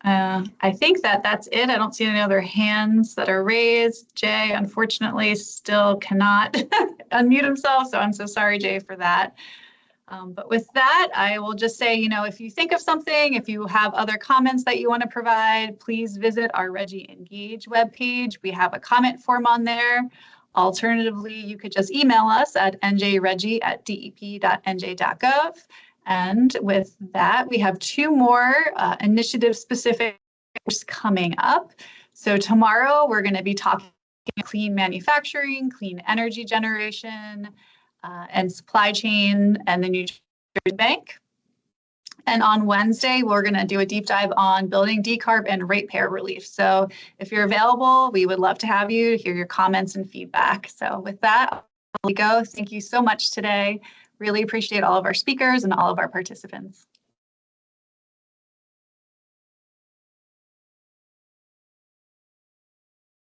I think that's it. I don't see any other hands that are raised. Jay, unfortunately, still cannot unmute himself, so I'm so sorry, Jay, for that. But with that, I will just say, if you think of something, if you have other comments that you want to provide, please visit our RGGI Engage webpage. We have a comment form on there. Alternatively, you could just email us at njreggie@dep.nj.gov. And with that, we have 2 more initiative-specific coming up. So tomorrow, we're going to be talking clean manufacturing, clean energy generation, and supply chain, and the New Jersey Bank. And on Wednesday, we're going to do a deep dive on building decarb and ratepayer relief. So if you're available, we would love to have you hear your comments and feedback. So with that, we go. Thank you so much today. Really appreciate all of our speakers and all of our participants.